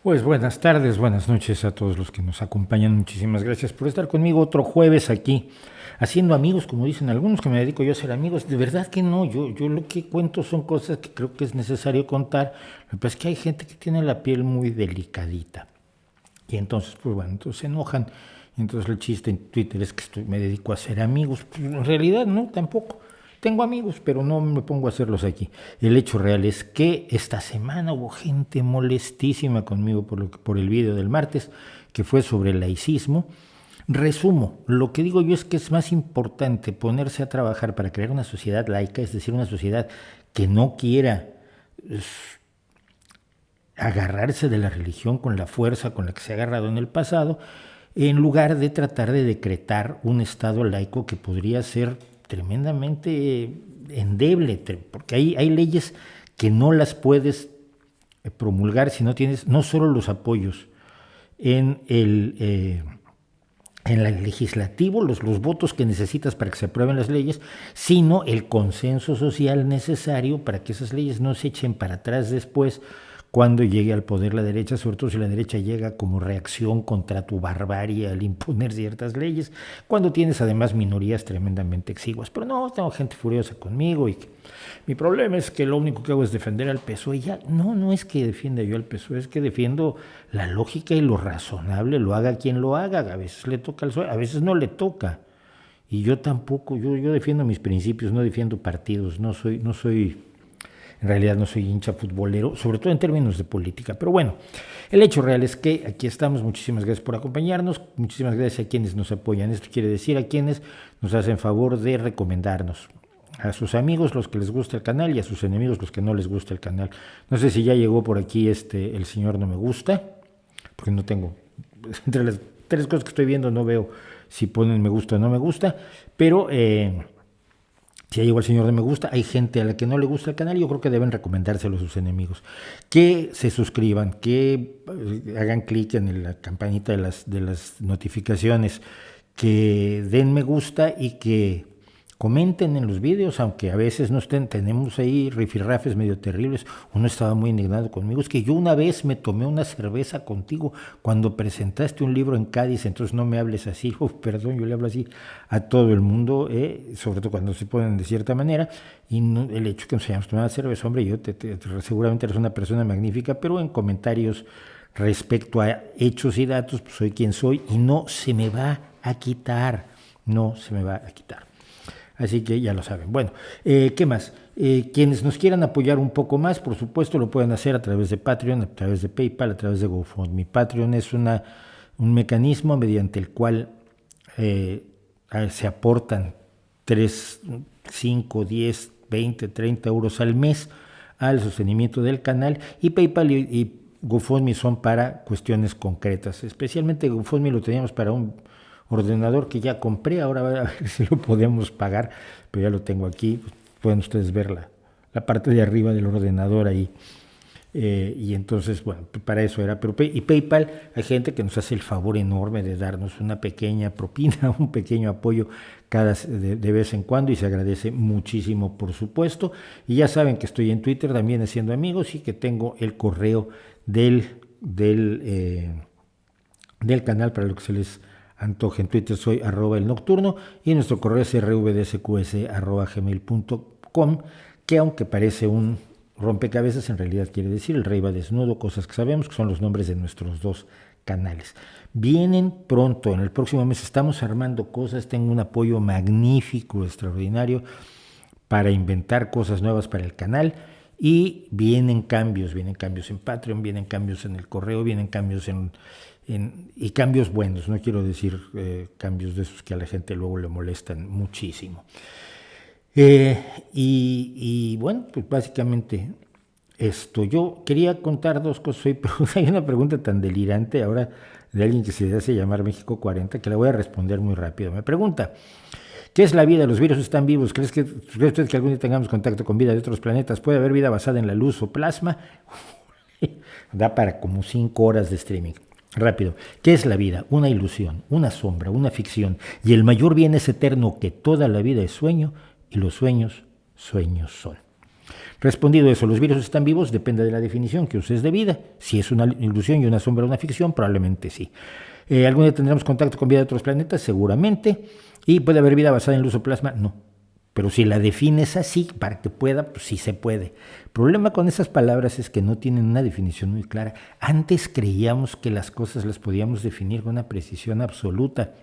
Pues buenas tardes, buenas noches a todos los que nos acompañan. Muchísimas gracias por estar conmigo otro jueves aquí, haciendo amigos, como dicen algunos, que me dedico yo a ser amigos. De verdad que no, yo lo que cuento son cosas que creo que es necesario contar. Lo que pasa es que hay gente que tiene la piel muy delicadita. Y entonces, pues bueno, entonces se enojan. Entonces el chiste en Twitter es que me dedico a ser amigos. Pues en realidad no, tampoco. Tengo amigos, pero no me pongo a hacerlos aquí. El hecho real es que esta semana hubo gente molestísima conmigo por el video del martes, que fue sobre el laicismo. Resumo, lo que digo yo es que es más importante ponerse a trabajar para crear una sociedad laica, es decir, una sociedad que no quiera agarrarse de la religión con la fuerza con la que se ha agarrado en el pasado, en lugar de tratar de decretar un Estado laico que podría ser tremendamente endeble, porque hay leyes que no las puedes promulgar si no tienes no solo los apoyos en el legislativo, los votos que necesitas para que se aprueben las leyes, sino el consenso social necesario para que esas leyes no se echen para atrás después cuando llegue al poder la derecha, sobre todo si la derecha llega como reacción contra tu barbarie al imponer ciertas leyes, cuando tienes además minorías tremendamente exiguas. Pero no, tengo gente furiosa conmigo y mi problema es que lo único que hago es defender al PSOE. Y ya, no es que defienda yo al PSOE, es que defiendo la lógica y lo razonable, lo haga quien lo haga. A veces le toca al PSOE, a veces no le toca. Y yo tampoco, yo defiendo mis principios, no defiendo partidos, en realidad no soy hincha futbolero, sobre todo en términos de política. Pero bueno, el hecho real es que aquí estamos. Muchísimas gracias por acompañarnos. Muchísimas gracias a quienes nos apoyan. Esto quiere decir a quienes nos hacen favor de recomendarnos. A sus amigos, los que les gusta el canal, y a sus enemigos, los que no les gusta el canal. No sé si ya llegó por aquí el señor no me gusta, porque no tengo, entre las tres cosas que estoy viendo no veo si ponen me gusta o no me gusta, pero si ya llegó el señor de me gusta, hay gente a la que no le gusta el canal y yo creo que deben recomendárselo a sus enemigos. Que se suscriban, que hagan clic en la campanita de las notificaciones, que den me gusta y que comenten en los vídeos, aunque a veces no estén, tenemos ahí rifirrafes medio terribles. Uno estaba muy indignado conmigo, es que yo una vez me tomé una cerveza contigo cuando presentaste un libro en Cádiz, entonces no me hables así. Perdón, yo le hablo así a todo el mundo, sobre todo cuando se ponen de cierta manera, y no, el hecho que nos hayamos tomado cerveza, hombre, yo seguramente eres una persona magnífica, pero en comentarios respecto a hechos y datos, pues soy quien soy y no se me va a quitar, no se me va a quitar. Así que ya lo saben. Bueno, ¿qué más? Quienes nos quieran apoyar un poco más, por supuesto, lo pueden hacer a través de Patreon, a través de PayPal, a través de GoFundMe. Patreon es un mecanismo mediante el cual se aportan 3, 5, 10, 20, 30 euros al mes al sostenimiento del canal, y PayPal y GoFundMe son para cuestiones concretas. Especialmente GoFundMe lo teníamos para un ordenador que ya compré, ahora a ver si lo podemos pagar, pero ya lo tengo aquí. Pueden ustedes ver la parte de arriba del ordenador ahí. Y entonces, bueno, para eso era. Y PayPal, hay gente que nos hace el favor enorme de darnos una pequeña propina, un pequeño apoyo de vez en cuando, y se agradece muchísimo, por supuesto. Y ya saben que estoy en Twitter también haciendo amigos, y que tengo el correo del canal para lo que se les antoje. En Twitter soy @elnocturno y nuestro correo es rvdsqs@gmail.com, que aunque parece un rompecabezas, en realidad quiere decir El Rey va desnudo, cosas que sabemos, que son los nombres de nuestros dos canales. Vienen pronto, en el próximo mes estamos armando cosas, tengo un apoyo magnífico, extraordinario, para inventar cosas nuevas para el canal, y vienen cambios en Patreon, vienen cambios en el correo, vienen cambios y cambios buenos, no quiero decir cambios de esos que a la gente luego le molestan muchísimo. Y bueno, pues básicamente esto. Yo quería contar dos cosas hoy, pero hay una pregunta tan delirante ahora de alguien que se hace llamar México 40, que la voy a responder muy rápido. Me pregunta: ¿qué es la vida? ¿Los virus están vivos? ¿Cree usted que algún día tengamos contacto con vida de otros planetas? ¿Puede haber vida basada en la luz o plasma? Da para como 5 horas de streaming. Rápido. ¿Qué es la vida? Una ilusión, una sombra, una ficción. Y el mayor bien es eterno, que toda la vida es sueño, y los sueños, sueños son. Respondido eso, ¿los virus están vivos? Depende de la definición que uses de vida. Si es una ilusión y una sombra una ficción, probablemente sí. ¿Algún día tendremos contacto con vida de otros planetas? Seguramente. ¿Y puede haber vida basada en luz o plasma? No. Pero si la defines así, para que pueda, pues sí se puede. El problema con esas palabras es que no tienen una definición muy clara. Antes creíamos que las cosas las podíamos definir con una precisión absoluta.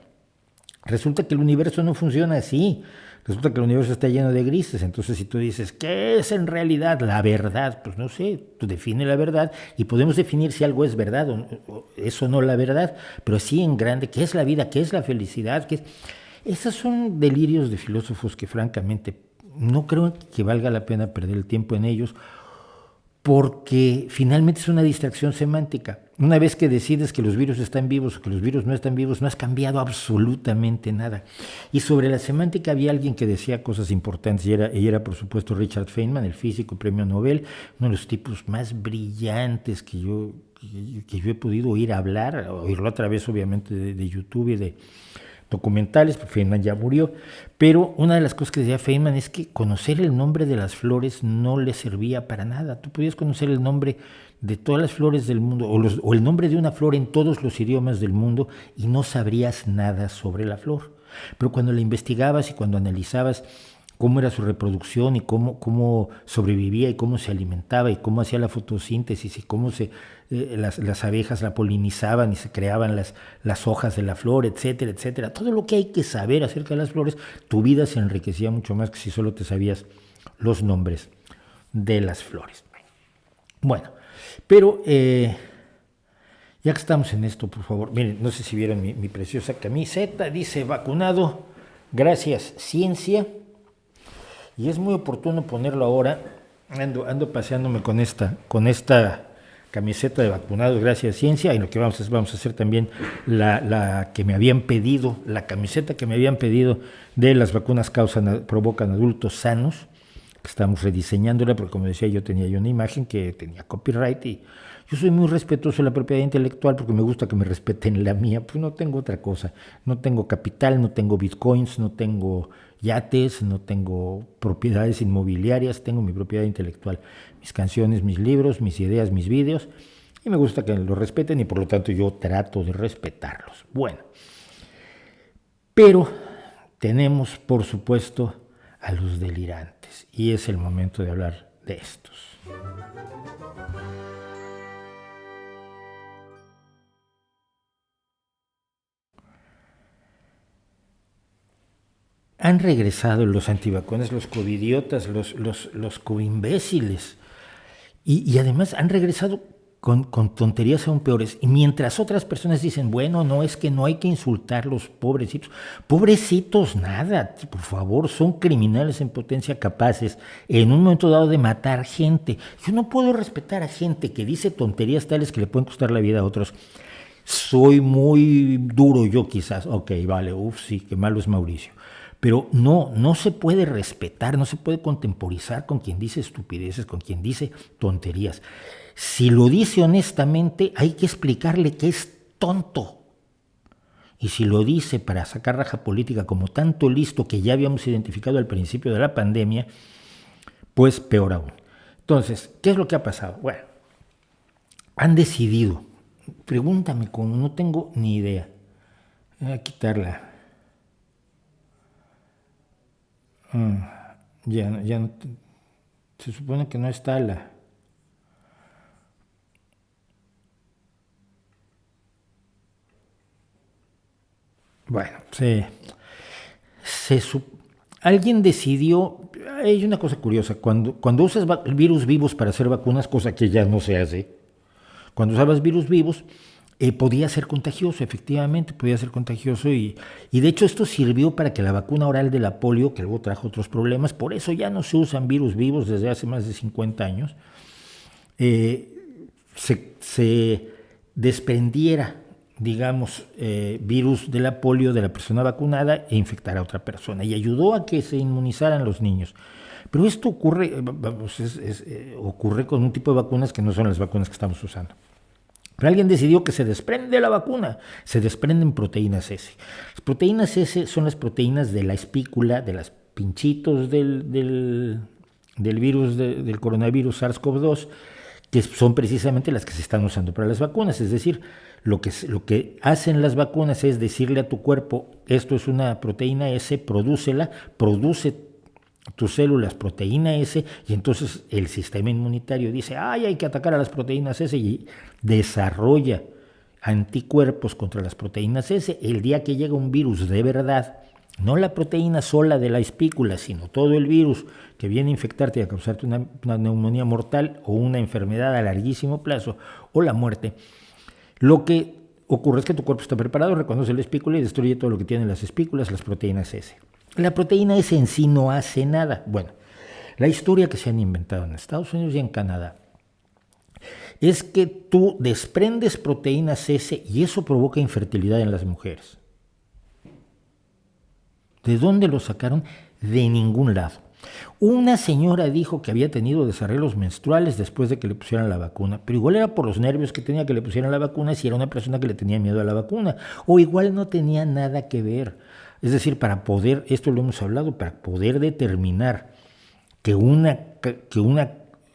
Resulta que el universo no funciona así. Resulta que el universo está lleno de grises. Entonces, si tú dices, ¿qué es en realidad la verdad? Pues no sé, tú define la verdad y podemos definir si algo es verdad o eso no la verdad, pero así en grande, ¿qué es la vida? ¿Qué es la felicidad? ¿Qué es? Esos son delirios de filósofos que francamente no creo que valga la pena perder el tiempo en ellos, porque finalmente es una distracción semántica. Una vez que decides que los virus están vivos o que los virus no están vivos, no has cambiado absolutamente nada. Y sobre la semántica había alguien que decía cosas importantes, y era por supuesto Richard Feynman, el físico, premio Nobel, uno de los tipos más brillantes que yo he podido oírlo a través obviamente de YouTube y de documentales, porque Feynman ya murió, pero una de las cosas que decía Feynman es que conocer el nombre de las flores no le servía para nada. Tú podías conocer el nombre de todas las flores del mundo o el nombre de una flor en todos los idiomas del mundo y no sabrías nada sobre la flor. Pero cuando la investigabas y cuando analizabas cómo era su reproducción y cómo sobrevivía y cómo se alimentaba y cómo hacía la fotosíntesis y cómo las abejas la polinizaban y se creaban las hojas de la flor, etcétera, etcétera. Todo lo que hay que saber acerca de las flores, tu vida se enriquecía mucho más que si solo te sabías los nombres de las flores. Bueno, pero ya que estamos en esto, por favor, miren, no sé si vieron mi preciosa camiseta, dice vacunado, gracias ciencia. Y es muy oportuno ponerlo ahora. Ando paseándome con esta camiseta de vacunados gracias ciencia, y lo que vamos a hacer también la que me habían pedido, la camiseta que me habían pedido de las vacunas provocan adultos sanos, que estamos rediseñándola, porque como decía yo tenía una imagen que tenía copyright y yo soy muy respetuoso de la propiedad intelectual porque me gusta que me respeten la mía, pues no tengo otra cosa, no tengo capital, no tengo bitcoins, no tengo yates, no tengo propiedades inmobiliarias, tengo mi propiedad intelectual, mis canciones, mis libros, mis ideas, mis vídeos, y me gusta que lo respeten y por lo tanto yo trato de respetarlos. Bueno, pero tenemos por supuesto a los delirantes y es el momento de hablar de estos. Han regresado los antivacunas, los covidiotas, los coimbéciles. Y además han regresado con tonterías aún peores. Y mientras otras personas dicen, bueno, no, es que no hay que insultar a los pobrecitos. Pobrecitos, nada, por favor, son criminales en potencia capaces en un momento dado de matar gente. Yo no puedo respetar a gente que dice tonterías tales que le pueden costar la vida a otros. Soy muy duro yo quizás. Ok, vale, sí, qué malo es Mauricio. Pero no se puede respetar, no se puede contemporizar con quien dice estupideces, con quien dice tonterías. Si lo dice honestamente, hay que explicarle que es tonto. Y si lo dice para sacar raja política como tanto listo que ya habíamos identificado al principio de la pandemia, pues peor aún. Entonces, ¿qué es lo que ha pasado? Bueno, han decidido, pregúntame cómo, no tengo ni idea. Voy a quitarla. Ya no, se supone que no está la... Bueno, alguien decidió, hay una cosa curiosa, cuando usas virus vivos para hacer vacunas, cosa que ya no se hace, cuando usabas virus vivos, podía ser contagioso, efectivamente, podía ser contagioso y de hecho esto sirvió para que la vacuna oral de la polio, que luego trajo otros problemas, por eso ya no se usan virus vivos desde hace más de 50 años, se desprendiera, digamos, virus de la polio de la persona vacunada e infectara a otra persona y ayudó a que se inmunizaran los niños. Pero esto ocurre con un tipo de vacunas que no son las vacunas que estamos usando. Pero alguien decidió que se desprende la vacuna, se desprenden proteínas S. Las proteínas S son las proteínas de la espícula, de los pinchitos del del virus, del coronavirus SARS-CoV-2, que son precisamente las que se están usando para las vacunas. Es decir, lo que hacen las vacunas es decirle a tu cuerpo, esto es una proteína S, produce tus células proteína S, y entonces el sistema inmunitario dice, ay, hay que atacar a las proteínas S, y desarrolla anticuerpos contra las proteínas S. El día que llega un virus de verdad, no la proteína sola de la espícula, sino todo el virus que viene a infectarte y a causarte una neumonía mortal o una enfermedad a larguísimo plazo o la muerte, lo que ocurre es que tu cuerpo está preparado, reconoce la espícula y destruye todo lo que tienen las espículas, las proteínas S. La proteína S en sí no hace nada. Bueno, la historia que se han inventado en Estados Unidos y en Canadá es que tú desprendes proteínas S y eso provoca infertilidad en las mujeres. ¿De dónde lo sacaron? De ningún lado. Una señora dijo que había tenido desarreglos menstruales después de que le pusieran la vacuna, pero igual era por los nervios que tenía que le pusieran la vacuna, si era una persona que le tenía miedo a la vacuna, o igual no tenía nada que ver. Es decir, para poder, esto lo hemos hablado, para poder determinar que un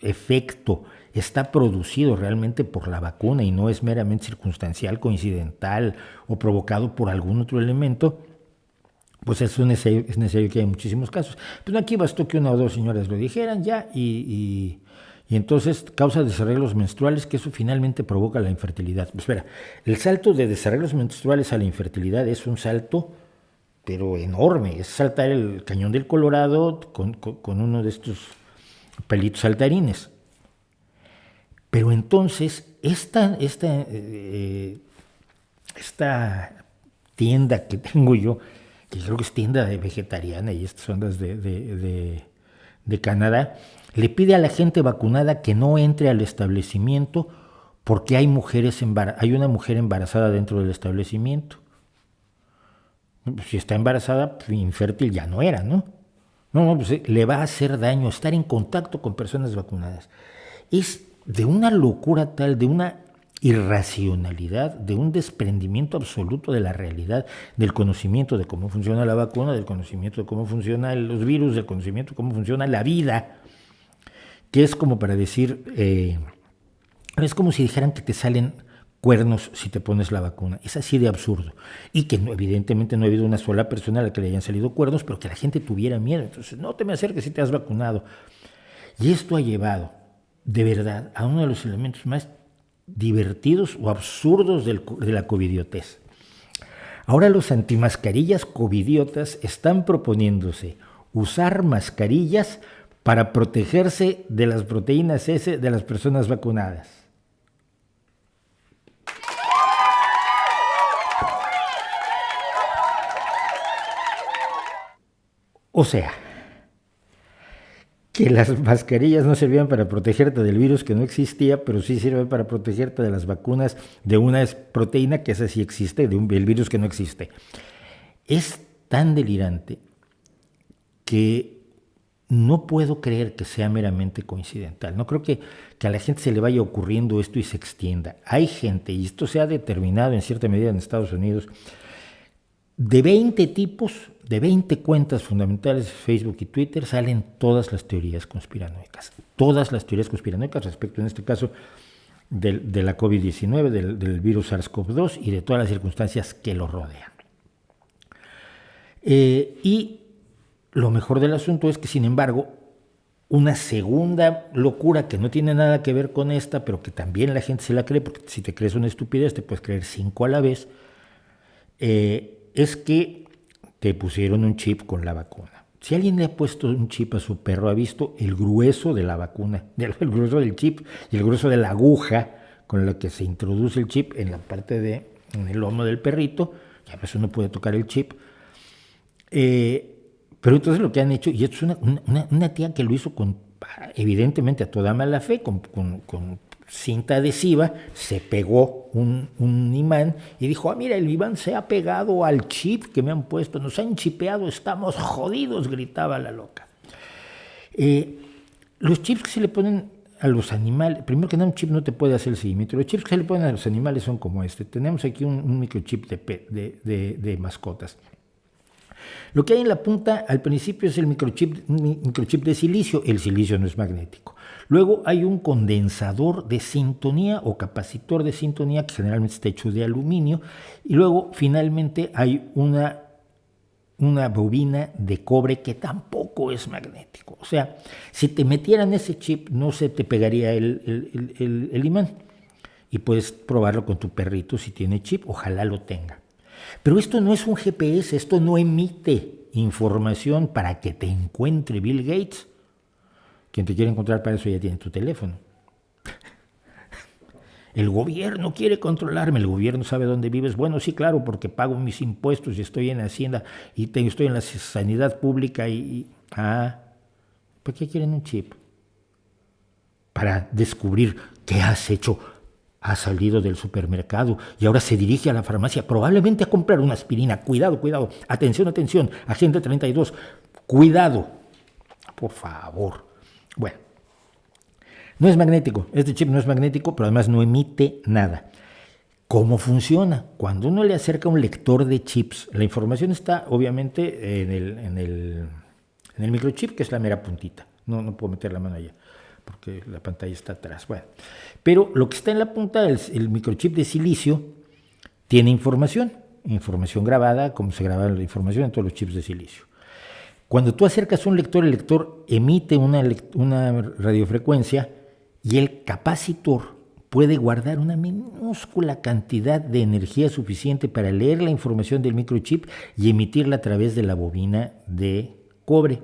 efecto está producido realmente por la vacuna y no es meramente circunstancial, coincidental o provocado por algún otro elemento, pues es necesario que haya muchísimos casos. Pero aquí bastó que una o dos señoras lo dijeran ya y entonces causa desarreglos menstruales, que eso finalmente provoca la infertilidad. Pues espera, el salto de desarreglos menstruales a la infertilidad es un salto, pero enorme. Es saltar el cañón del Colorado con uno de estos pelitos saltarines. Pero entonces esta tienda que tengo yo, que creo que es tienda de vegetariana y estas ondas de Canadá, le pide a la gente vacunada que no entre al establecimiento porque hay una mujer embarazada dentro del establecimiento. Si está embarazada, pues, infértil ya no era, ¿no? No, pues le va a hacer daño estar en contacto con personas vacunadas. Es de una locura tal, de una irracionalidad, de un desprendimiento absoluto de la realidad, del conocimiento de cómo funciona la vacuna, del conocimiento de cómo funcionan los virus, del conocimiento de cómo funciona la vida, que es como para decir, es como si dijeran que te salen cuernos si te pones la vacuna. Es así de absurdo. Y que evidentemente no ha habido una sola persona a la que le hayan salido cuernos, pero que la gente tuviera miedo. Entonces, no te me acerques si te has vacunado. Y esto ha llevado, de verdad, a uno de los elementos más divertidos o absurdos de la covidiotez. Ahora los antimascarillas covidiotas están proponiéndose usar mascarillas para protegerse de las proteínas S de las personas vacunadas. O sea, que las mascarillas no servían para protegerte del virus que no existía, pero sí sirven para protegerte de las vacunas de una proteína que esa sí existe, del virus que no existe. Es tan delirante que no puedo creer que sea meramente coincidental. No creo que a la gente se le vaya ocurriendo esto y se extienda. Hay gente, y esto se ha determinado en cierta medida en Estados Unidos, de 20 tipos, de 20 cuentas fundamentales de Facebook y Twitter, salen todas las teorías conspiranoicas. Todas las teorías conspiranoicas respecto, en este caso, de la COVID-19, del virus SARS-CoV-2 y de todas las circunstancias que lo rodean. Y lo mejor del asunto es que, sin embargo, una segunda locura que no tiene nada que ver con esta, pero que también la gente se la cree, porque si te crees una estupidez te puedes creer 5 a la vez, es que te pusieron un chip con la vacuna. Si alguien le ha puesto un chip a su perro, ha visto el grueso de la vacuna, el grueso del chip y el grueso de la aguja con la que se introduce el chip en la parte en el lomo del perrito, y a veces uno puede tocar el chip. Pero entonces lo que han hecho, y esto es una tía que lo hizo evidentemente a toda mala fe, con cinta adhesiva, se pegó un imán y dijo, mira, el imán se ha pegado al chip que me han puesto, nos han chipeado, estamos jodidos, gritaba la loca. Los chips que se le ponen a los animales, primero que nada, un chip no te puede hacer el seguimiento. Los chips que se le ponen a los animales son como este. Tenemos aquí un microchip de mascotas. Lo que hay en la punta al principio es el microchip de silicio. El silicio no es magnético. Luego hay un condensador de sintonía o capacitor de sintonía que generalmente está hecho de aluminio. Y luego finalmente hay una bobina de cobre que tampoco es magnético. O sea, si te metieran ese chip no se te pegaría el imán. Y puedes probarlo con tu perrito si tiene chip, ojalá lo tenga. Pero esto no es un GPS, esto no emite información para que te encuentre Bill Gates. Quien te quiere encontrar para eso ya tiene tu teléfono. El gobierno quiere controlarme, el gobierno sabe dónde vives. Bueno, sí, claro, porque pago mis impuestos y estoy en Hacienda y estoy en la sanidad pública ¿por qué quieren un chip? Para descubrir qué has hecho. Ha salido del supermercado y ahora se dirige a la farmacia, probablemente a comprar una aspirina. Cuidado, cuidado, atención, atención, agente 32, cuidado, por favor. Bueno, no es magnético, este chip no es magnético, pero además no emite nada. ¿Cómo funciona? Cuando uno le acerca un lector de chips, la información está obviamente en el microchip, que es la mera puntita. No puedo meter la mano allá, porque la pantalla está atrás. Bueno, pero lo que está en la punta, el microchip de silicio, tiene información grabada, como se graba la información en todos los chips de silicio. Cuando tú acercas un lector, el lector emite una radiofrecuencia y el capacitor puede guardar una minúscula cantidad de energía suficiente para leer la información del microchip y emitirla a través de la bobina de cobre.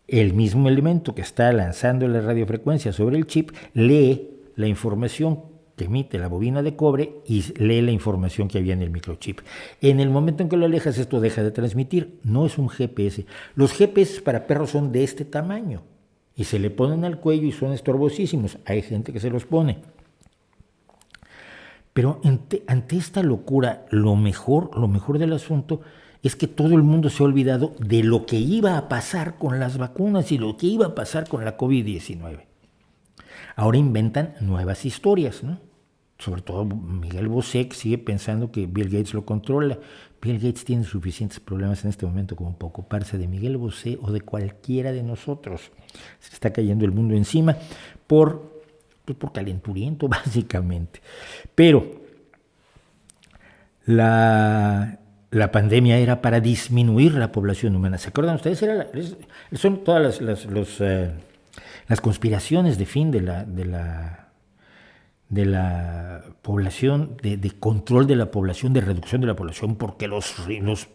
El mismo elemento que está lanzando la radiofrecuencia sobre el chip lee la información que emite la bobina de cobre y lee la información que había en el microchip. En el momento en que lo alejas, esto deja de transmitir. No es un GPS. Los GPS para perros son de este tamaño y se le ponen al cuello y son estorbosísimos. Hay gente que se los pone. Pero ante esta locura, lo mejor del asunto es que todo el mundo se ha olvidado de lo que iba a pasar con las vacunas y lo que iba a pasar con la COVID-19. Ahora inventan nuevas historias, ¿no? Sobre todo Miguel Bosé, que sigue pensando que Bill Gates lo controla. Bill Gates tiene suficientes problemas en este momento como para ocuparse de Miguel Bosé o de cualquiera de nosotros. Se está cayendo el mundo encima por calenturiento, básicamente. Pero la pandemia era para disminuir la población humana. ¿Se acuerdan ustedes? Son todas las conspiraciones de fin de la población, de control de la población, de reducción de la población, porque los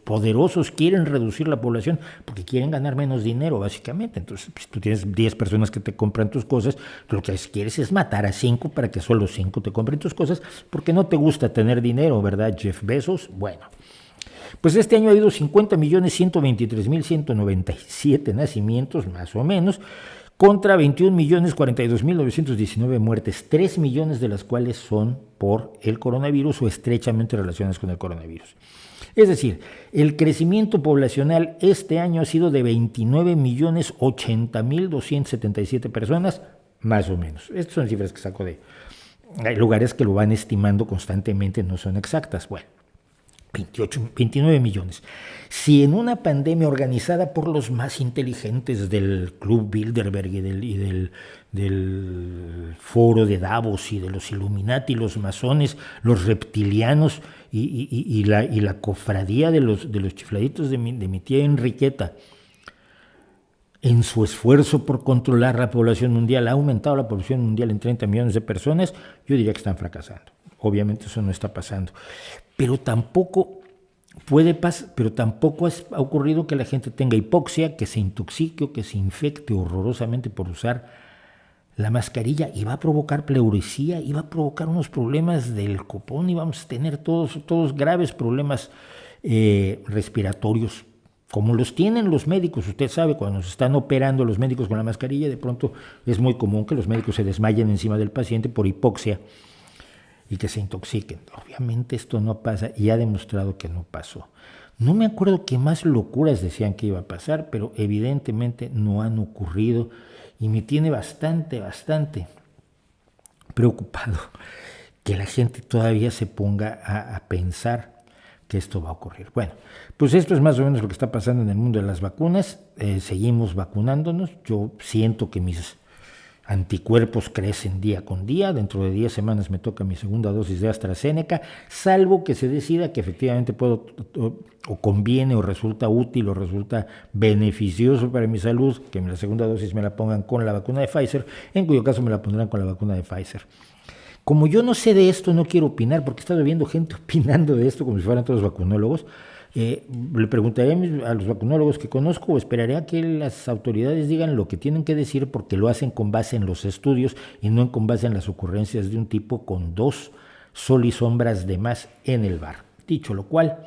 poderosos quieren reducir la población, porque quieren ganar menos dinero, básicamente. Entonces, si tú tienes 10 personas que te compran tus cosas, tú lo que quieres es matar a 5 para que solo 5 te compren tus cosas, porque no te gusta tener dinero, ¿verdad, Jeff Bezos? Bueno, pues este año ha habido 50.123.197 nacimientos, más o menos, contra 21.042.919 muertes, 3 millones de las cuales son por el coronavirus o estrechamente relacionadas con el coronavirus. Es decir, el crecimiento poblacional este año ha sido de 29.080.277 personas, más o menos. Estas son cifras que saco de lugares que lo van estimando constantemente, no son exactas. Bueno, 29 millones. Si en una pandemia organizada por los más inteligentes del Club Bilderberg y del Foro de Davos y de los Illuminati, los masones, los reptilianos y la cofradía de los chifladitos de mi tía Enriqueta, en su esfuerzo por controlar la población mundial, ha aumentado la población mundial en 30 millones de personas, yo diría que están fracasando. Obviamente eso no está pasando. Pero tampoco ha ocurrido que la gente tenga hipoxia, que se intoxique o que se infecte horrorosamente por usar la mascarilla, y va a provocar pleuresía, y va a provocar unos problemas del copón, y vamos a tener todos graves problemas respiratorios, como los tienen los médicos. Usted sabe, cuando se están operando los médicos con la mascarilla, de pronto es muy común que los médicos se desmayen encima del paciente por hipoxia y que se intoxiquen. Obviamente esto no pasa y ha demostrado que no pasó. No me acuerdo qué más locuras decían que iba a pasar, pero evidentemente no han ocurrido y me tiene bastante preocupado que la gente todavía se ponga a pensar que esto va a ocurrir. Bueno, pues esto es más o menos lo que está pasando en el mundo de las vacunas. Seguimos vacunándonos. Yo siento que mis anticuerpos crecen día con día. Dentro de 10 semanas me toca mi segunda dosis de AstraZeneca, salvo que se decida que efectivamente puedo o conviene o resulta útil o resulta beneficioso para mi salud que la segunda dosis me la pongan con la vacuna de Pfizer, en cuyo caso me la pondrán con la vacuna de Pfizer. Como yo no sé de esto, no quiero opinar, porque he estado viendo gente opinando de esto como si fueran todos vacunólogos. Le preguntaré a los vacunólogos que conozco o esperaré a que las autoridades digan lo que tienen que decir, porque lo hacen con base en los estudios y no con base en las ocurrencias de un tipo con 2 sol y sombras de más en el bar. Dicho lo cual,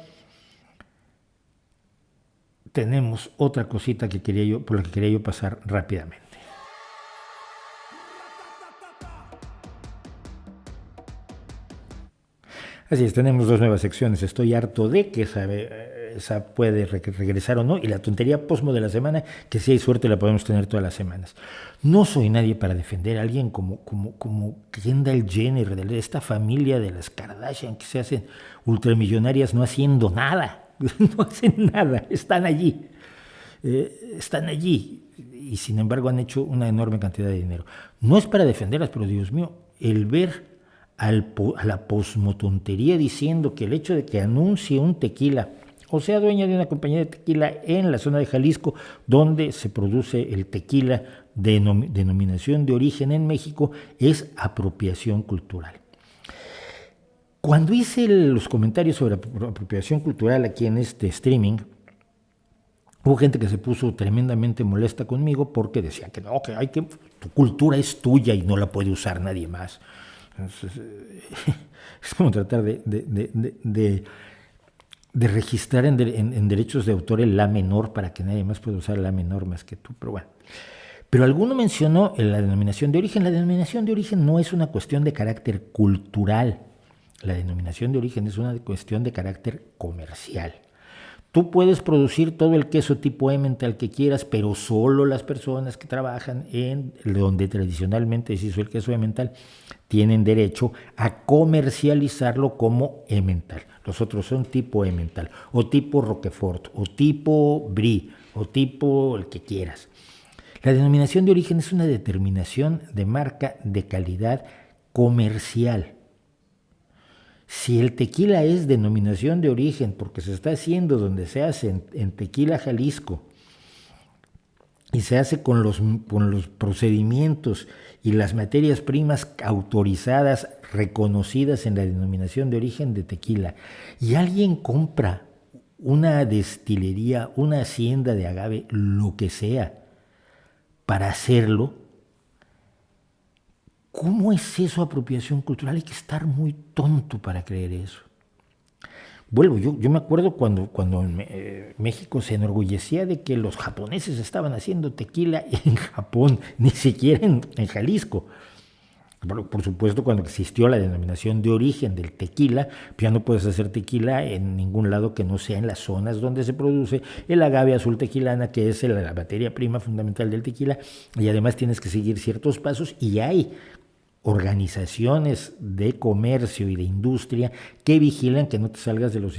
tenemos otra cosita que por la que quería yo pasar rápidamente. Así es, tenemos 2 nuevas secciones. Estoy harto de que esa puede regresar o no, y la tontería posmo de la semana, que si hay suerte la podemos tener todas las semanas. No soy nadie para defender a alguien como Kendall Jenner, de esta familia de las Kardashian que se hacen ultramillonarias no haciendo nada. No hacen nada, están allí. Están allí y sin embargo han hecho una enorme cantidad de dinero. No es para defenderlas, pero Dios mío, el ver a la posmotontería diciendo que el hecho de que anuncie un tequila, o sea, dueña de una compañía de tequila en la zona de Jalisco, donde se produce el tequila de denominación de origen en México, es apropiación cultural. Cuando hice los comentarios sobre apropiación cultural aquí en este streaming, hubo gente que se puso tremendamente molesta conmigo porque decía que no, tu cultura es tuya y no la puede usar nadie más. Entonces, es como tratar de registrar en derechos de autor el la menor para que nadie más pueda usar la menor más que tú, pero bueno. Pero alguno mencionó la denominación de origen. La denominación de origen no es una cuestión de carácter cultural. La denominación de origen es una cuestión de carácter comercial. Tú puedes producir todo el queso tipo Emmental que quieras, pero solo las personas que trabajan en donde tradicionalmente se hizo el queso Emmental tienen derecho a comercializarlo como Emmental. Los otros son tipo Emmental, o tipo Roquefort, o tipo Brie, o tipo el que quieras. La denominación de origen es una determinación de marca de calidad comercial. Si el tequila es denominación de origen porque se está haciendo donde se hace en Tequila, Jalisco, y se hace con los procedimientos y las materias primas autorizadas, reconocidas en la denominación de origen de tequila, y alguien compra una destilería, una hacienda de agave, lo que sea, para hacerlo, ¿cómo es eso apropiación cultural? Hay que estar muy tonto para creer eso. Yo me acuerdo cuando México se enorgullecía de que los japoneses estaban haciendo tequila en Japón, ni siquiera en Jalisco. Por supuesto, cuando existió la denominación de origen del tequila, ya no puedes hacer tequila en ningún lado que no sea en las zonas donde se produce el agave azul tequilana, que es la materia prima fundamental del tequila, y además tienes que seguir ciertos pasos, y hay organizaciones de comercio y de industria que vigilan que no te salgas de los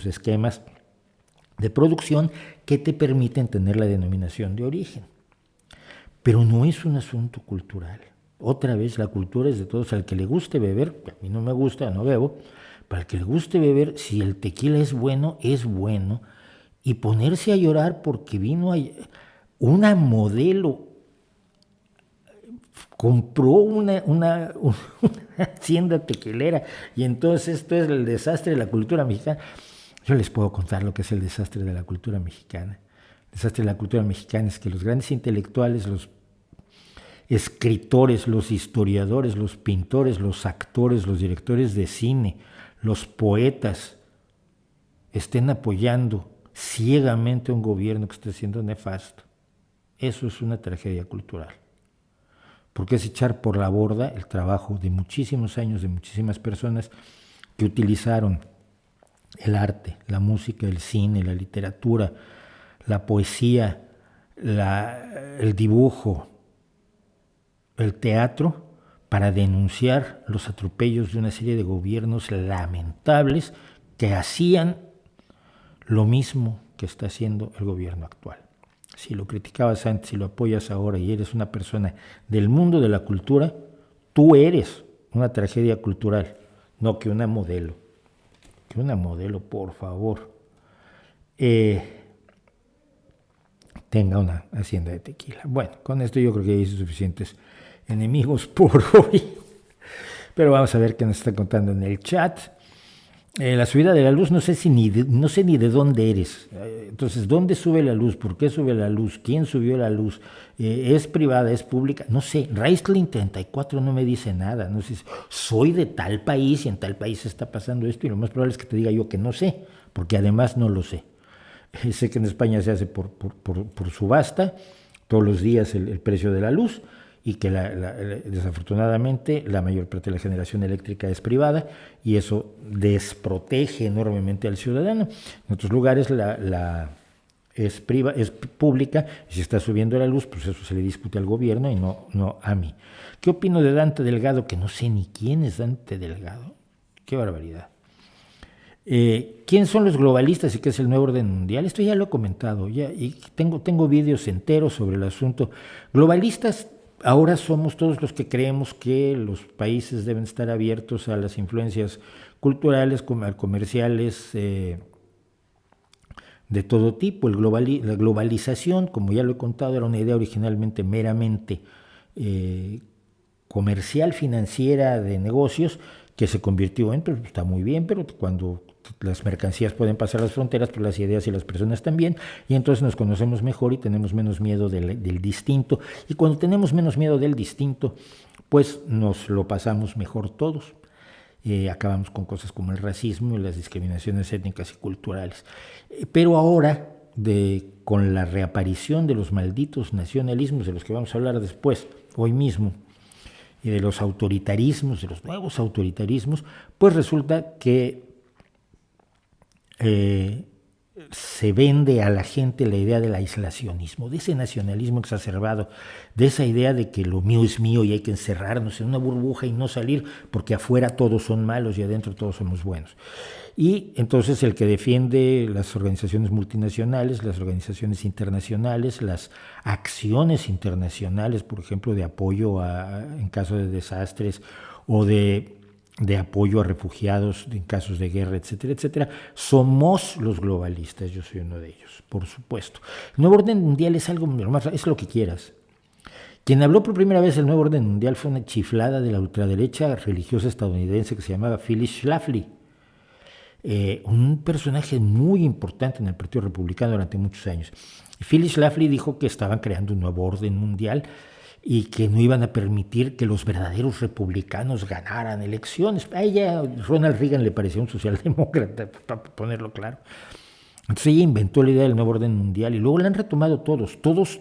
esquemas de producción que te permiten tener la denominación de origen. Pero no es un asunto cultural. Otra vez, la cultura es de todos. Al que le guste beber, a mí no me gusta, no bebo, para el que le guste beber, si el tequila es bueno, y ponerse a llorar porque vino una modelo, compró una hacienda tequilera, y entonces esto es el desastre de la cultura mexicana. Yo les puedo contar lo que es el desastre de la cultura mexicana. El desastre de la cultura mexicana es que los grandes intelectuales, los escritores, los historiadores, los pintores, los actores, los directores de cine, los poetas, estén apoyando ciegamente a un gobierno que está siendo nefasto. Eso es una tragedia cultural. Porque es echar por la borda el trabajo de muchísimos años de muchísimas personas que utilizaron el arte, la música, el cine, la literatura, la poesía, el dibujo, el teatro, para denunciar los atropellos de una serie de gobiernos lamentables que hacían lo mismo que está haciendo el gobierno actual. Si lo criticabas antes y lo apoyas ahora y eres una persona del mundo de la cultura, tú eres una tragedia cultural, no que una modelo. Que una modelo, por favor, tenga una hacienda de tequila. Bueno, con esto yo creo que hay suficientes enemigos por hoy. Pero vamos a ver qué nos está contando en el chat. La subida de la luz, no sé ni de dónde eres. Entonces, ¿dónde sube la luz? ¿Por qué sube la luz? ¿Quién subió la luz? ¿Es privada? ¿Es pública? No sé. Raistlin 34 no me dice nada. No sé, soy de tal país y en tal país está pasando esto, y lo más probable es que te diga yo que no sé, porque además no lo sé. Sé que en España se hace por subasta todos los días el precio de la luz, y que desafortunadamente la mayor parte de la generación eléctrica es privada, y eso desprotege enormemente al ciudadano. En otros lugares es pública, y si está subiendo la luz, pues eso se le discute al gobierno y no a mí. ¿Qué opino de Dante Delgado? Que no sé ni quién es Dante Delgado. ¡Qué barbaridad! ¿Quién son los globalistas y qué es el nuevo orden mundial? Esto ya lo he comentado, y tengo vídeos enteros sobre el asunto. Globalistas ahora somos todos los que creemos que los países deben estar abiertos a las influencias culturales, comerciales, de todo tipo. La globalización, como ya lo he contado, era una idea originalmente meramente comercial, financiera, de negocios, que se convirtió en, pues está muy bien, pero cuando las mercancías pueden pasar las fronteras, pues las ideas y las personas también, y entonces nos conocemos mejor y tenemos menos miedo del distinto, y cuando tenemos menos miedo del distinto, pues nos lo pasamos mejor todos. Acabamos con cosas como el racismo y las discriminaciones étnicas y culturales. Pero ahora, con la reaparición de los malditos nacionalismos, de los que vamos a hablar después, hoy mismo, y de los autoritarismos, de los nuevos autoritarismos, pues resulta que se vende a la gente la idea del aislacionismo, de ese nacionalismo exacerbado, de esa idea de que lo mío es mío y hay que encerrarnos en una burbuja y no salir porque afuera todos son malos y adentro todos somos buenos. Y entonces el que defiende las organizaciones multinacionales, las organizaciones internacionales, las acciones internacionales, por ejemplo, de apoyo en caso de desastres, o de apoyo a refugiados en casos de guerra, etcétera, etcétera, somos los globalistas. Yo soy uno de ellos, por supuesto. El nuevo orden mundial es algo más, es lo que quieras. Quien habló por primera vez del nuevo orden mundial fue una chiflada de la ultraderecha religiosa estadounidense que se llamaba Phyllis Schlafly, un personaje muy importante en el Partido Republicano durante muchos años. Phyllis Schlafly dijo que estaban creando un nuevo orden mundial y que no iban a permitir que los verdaderos republicanos ganaran elecciones. A ella, Ronald Reagan, le parecía un socialdemócrata, para ponerlo claro. Entonces ella inventó la idea del nuevo orden mundial, y luego la han retomado todos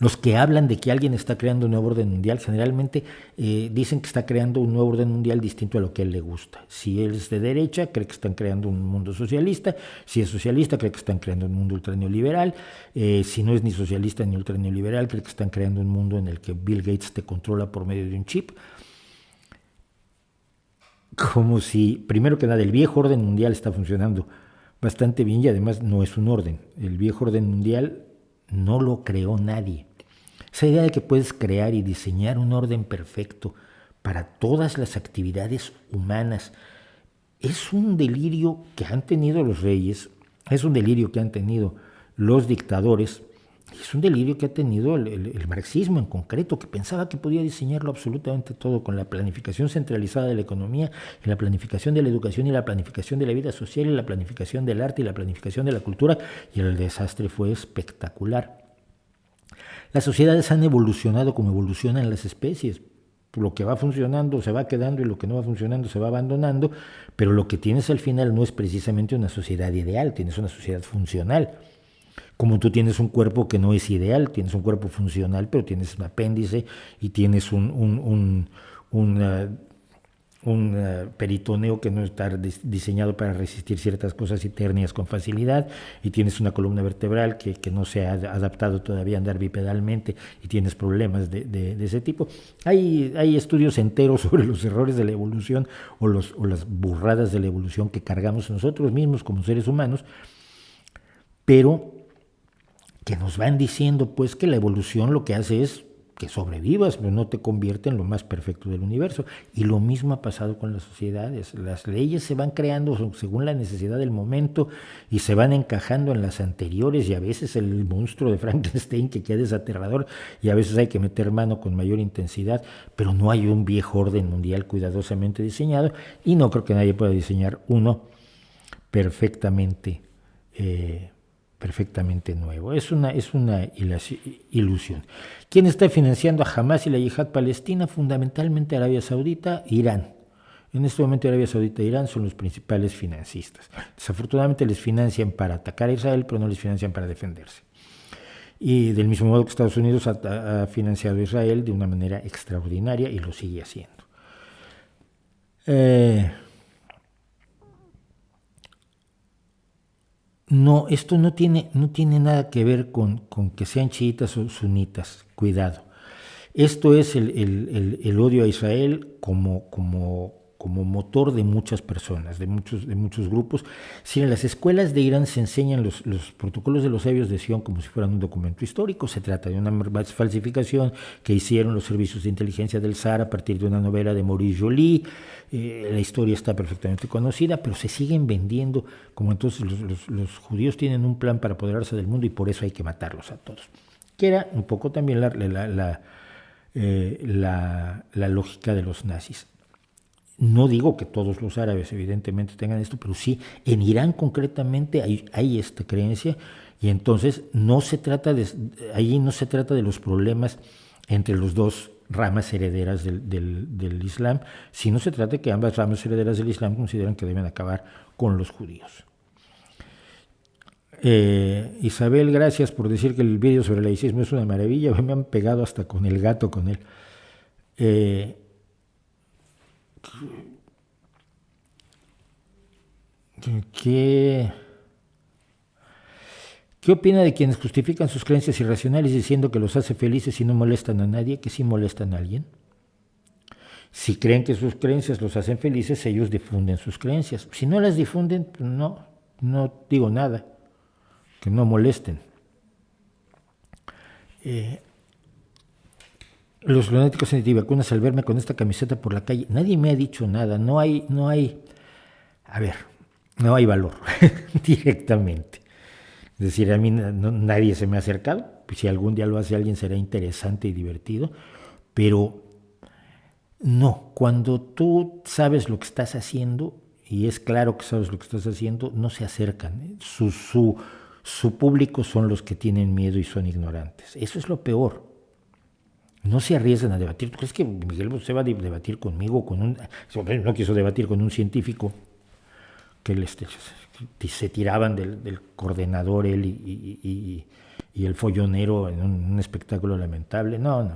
los que hablan de que alguien está creando un nuevo orden mundial. Generalmente dicen que está creando un nuevo orden mundial distinto a lo que a él le gusta. Si él es de derecha, cree que están creando un mundo socialista. Si es socialista, cree que están creando un mundo ultraneoliberal. Si no es ni socialista ni ultraneoliberal, cree que están creando un mundo en el que Bill Gates te controla por medio de un chip. Como si, primero que nada, el viejo orden mundial está funcionando bastante bien, y además no es un orden. El viejo orden mundial no lo creó nadie. Esa idea de que puedes crear y diseñar un orden perfecto para todas las actividades humanas es un delirio que han tenido los reyes, es un delirio que han tenido los dictadores, es un delirio que ha tenido el marxismo en concreto, que pensaba que podía diseñarlo absolutamente todo con la planificación centralizada de la economía, y la planificación de la educación, y la planificación de la vida social, y la planificación del arte, y la planificación de la cultura, y el desastre fue espectacular. Las sociedades han evolucionado como evolucionan las especies. Lo que va funcionando se va quedando, y lo que no va funcionando se va abandonando, pero lo que tienes al final no es precisamente una sociedad ideal, tienes una sociedad funcional. Como tú tienes un cuerpo que no es ideal, tienes un cuerpo funcional, pero tienes un apéndice y tienes peritoneo que no está diseñado para resistir ciertas cosas y hernias con facilidad, y tienes una columna vertebral que no se ha adaptado todavía a andar bipedalmente y tienes problemas de ese tipo. Hay estudios enteros sobre los errores de la evolución o las burradas de la evolución que cargamos nosotros mismos como seres humanos, pero que nos van diciendo pues que la evolución lo que hace es que sobrevivas, pero no te convierte en lo más perfecto del universo. Y lo mismo ha pasado con las sociedades. Las leyes se van creando según la necesidad del momento y se van encajando en las anteriores, y a veces el monstruo de Frankenstein que queda es aterrador y a veces hay que meter mano con mayor intensidad, pero no hay un viejo orden mundial cuidadosamente diseñado, y no creo que nadie pueda diseñar uno perfectamente nuevo. Es una ilusión. ¿Quién está financiando a Hamas y la yihad palestina? Fundamentalmente Arabia Saudita, Irán. En este momento Arabia Saudita e Irán son los principales financistas. Desafortunadamente les financian para atacar a Israel, pero no les financian para defenderse. Y del mismo modo que Estados Unidos ha financiado a Israel de una manera extraordinaria y lo sigue haciendo. No, esto no tiene nada que ver con que sean chiitas o sunitas, cuidado. Esto es el odio a Israel como motor de muchas personas, de muchos grupos. Si en las escuelas de Irán se enseñan los protocolos de los sabios de Sion como si fueran un documento histórico, se trata de una falsificación que hicieron los servicios de inteligencia del Sahara a partir de una novela de Maurice Joly. La historia está perfectamente conocida, pero se siguen vendiendo como entonces los judíos tienen un plan para apoderarse del mundo y por eso hay que matarlos a todos. Que era un poco también la lógica de los nazis. No digo que todos los árabes evidentemente tengan esto, pero sí, en Irán concretamente hay esta creencia, y entonces allí no se trata de los problemas entre los dos ramas herederas del Islam, sino se trata de que ambas ramas herederas del Islam consideran que deben acabar con los judíos. Isabel, gracias por decir que el vídeo sobre el laicismo es una maravilla. Me han pegado hasta con el gato con él. ¿Qué opina de quienes justifican sus creencias irracionales diciendo que los hace felices y no molestan a nadie, que sí molestan a alguien? Si creen que sus creencias los hacen felices, ellos difunden sus creencias. Si no las difunden, pues no digo nada, que no molesten. Los lunáticos antivacunas al verme con esta camiseta por la calle, nadie me ha dicho nada, no hay valor directamente. Es decir, a mí nadie se me ha acercado, pues si algún día lo hace alguien será interesante y divertido, pero no, cuando tú sabes lo que estás haciendo, y es claro que sabes lo que estás haciendo, no se acercan. Su público son los que tienen miedo y son ignorantes. Eso es lo peor. No se arriesgan a debatir. ¿Tú crees que Miguel Bosé va a debatir conmigo? No quiso debatir con un científico que se tiraban del coordenador él y el follonero en un espectáculo lamentable. No.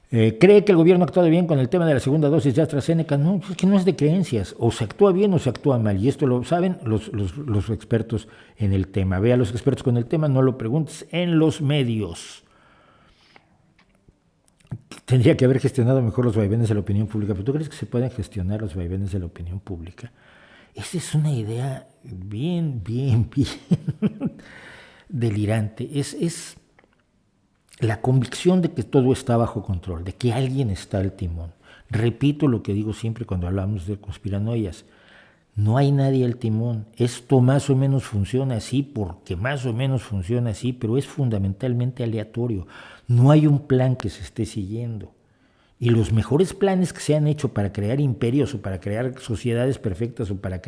¿Cree que el gobierno ha actuado bien con el tema de la segunda dosis de AstraZeneca? No, es que no es de creencias. O se actúa bien o se actúa mal. Y esto lo saben los expertos en el tema. Ve a los expertos con el tema, no lo preguntes en los medios. Tendría que haber gestionado mejor los vaivenes de la opinión pública. ¿Pero tú crees que se pueden gestionar los vaivenes de la opinión pública? Esa es una idea bien delirante. Es la convicción de que todo está bajo control, de que alguien está al timón. Repito lo que digo siempre cuando hablamos de conspiranoias. No hay nadie al timón. Esto más o menos funciona así porque más o menos funciona así, pero es fundamentalmente aleatorio. No hay un plan que se esté siguiendo. Y los mejores planes que se han hecho para crear imperios o para crear sociedades perfectas o para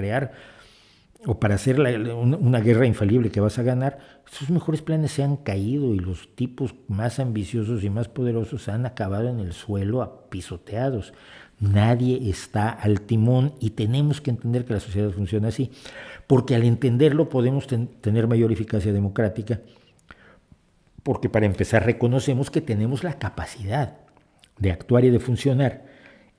hacer una guerra infalible que vas a ganar, esos mejores planes se han caído y los tipos más ambiciosos y más poderosos han acabado en el suelo apisoteados. Nadie está al timón y tenemos que entender que la sociedad funciona así, porque al entenderlo podemos tener mayor eficacia democrática, porque para empezar reconocemos que tenemos la capacidad de actuar y de funcionar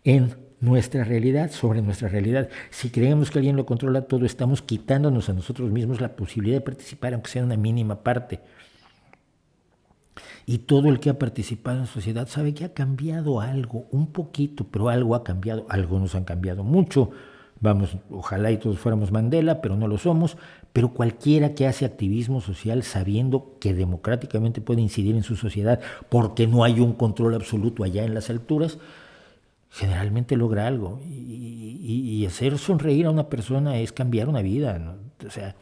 en nuestra realidad, sobre nuestra realidad. Si creemos que alguien lo controla todo, estamos quitándonos a nosotros mismos la posibilidad de participar, aunque sea una mínima parte. Y todo el que ha participado en sociedad sabe que ha cambiado algo, un poquito, pero algo ha cambiado. Algunos han cambiado mucho. Vamos, ojalá y todos fuéramos Mandela, pero no lo somos. Pero cualquiera que hace activismo social sabiendo que democráticamente puede incidir en su sociedad porque no hay un control absoluto allá en las alturas, generalmente logra algo. Y hacer sonreír a una persona es cambiar una vida, ¿no? O sea,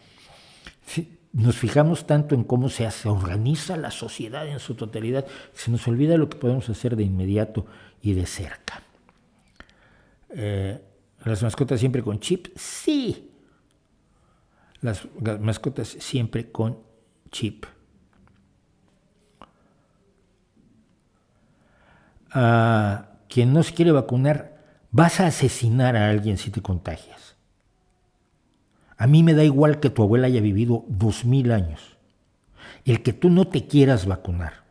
nos fijamos tanto en cómo se organiza la sociedad en su totalidad, que se nos olvida lo que podemos hacer de inmediato y de cerca. ¿Las mascotas siempre con chip? Sí. Las mascotas siempre con chip. Quien no se quiere vacunar, vas a asesinar a alguien si te contagias. A mí me da igual que tu abuela haya vivido 2000 años. El que tú no te quieras vacunar,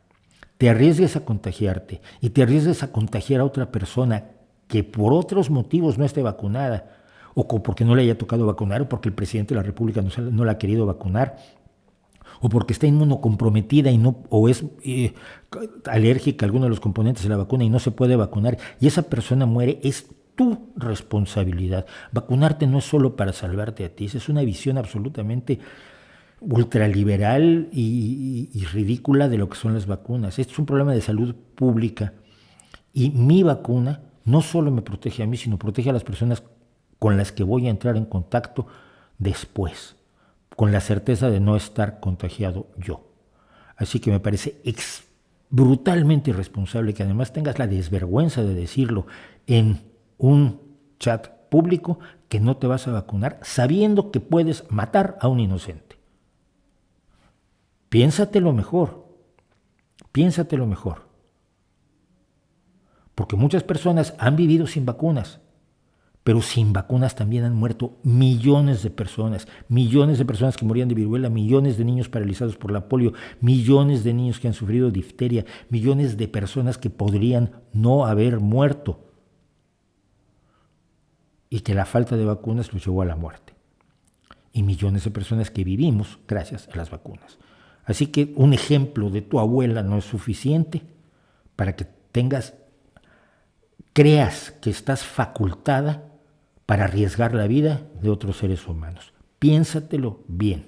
te arriesgues a contagiarte y te arriesgues a contagiar a otra persona que por otros motivos no esté vacunada, o porque no le haya tocado vacunar, o porque el presidente de la República no la ha querido vacunar, o porque está inmunocomprometida y no, o es alérgica a alguno de los componentes de la vacuna y no se puede vacunar, y esa persona muere, es tu responsabilidad. Vacunarte no es solo para salvarte a ti, es una visión absolutamente ultraliberal y ridícula de lo que son las vacunas. Esto es un problema de salud pública y mi vacuna no solo me protege a mí, sino protege a las personas con las que voy a entrar en contacto después, con la certeza de no estar contagiado yo. Así que me parece brutalmente irresponsable que además tengas la desvergüenza de decirlo en un chat público que no te vas a vacunar sabiendo que puedes matar a un inocente. Piénsatelo mejor, piénsatelo mejor. Porque muchas personas han vivido sin vacunas, pero sin vacunas también han muerto millones de personas que morían de viruela, millones de niños paralizados por la polio, millones de niños que han sufrido difteria, millones de personas que podrían no haber muerto y que la falta de vacunas los llevó a la muerte. Y millones de personas que vivimos gracias a las vacunas. Así que un ejemplo de tu abuela no es suficiente para que creas que estás facultada para arriesgar la vida de otros seres humanos. Piénsatelo bien.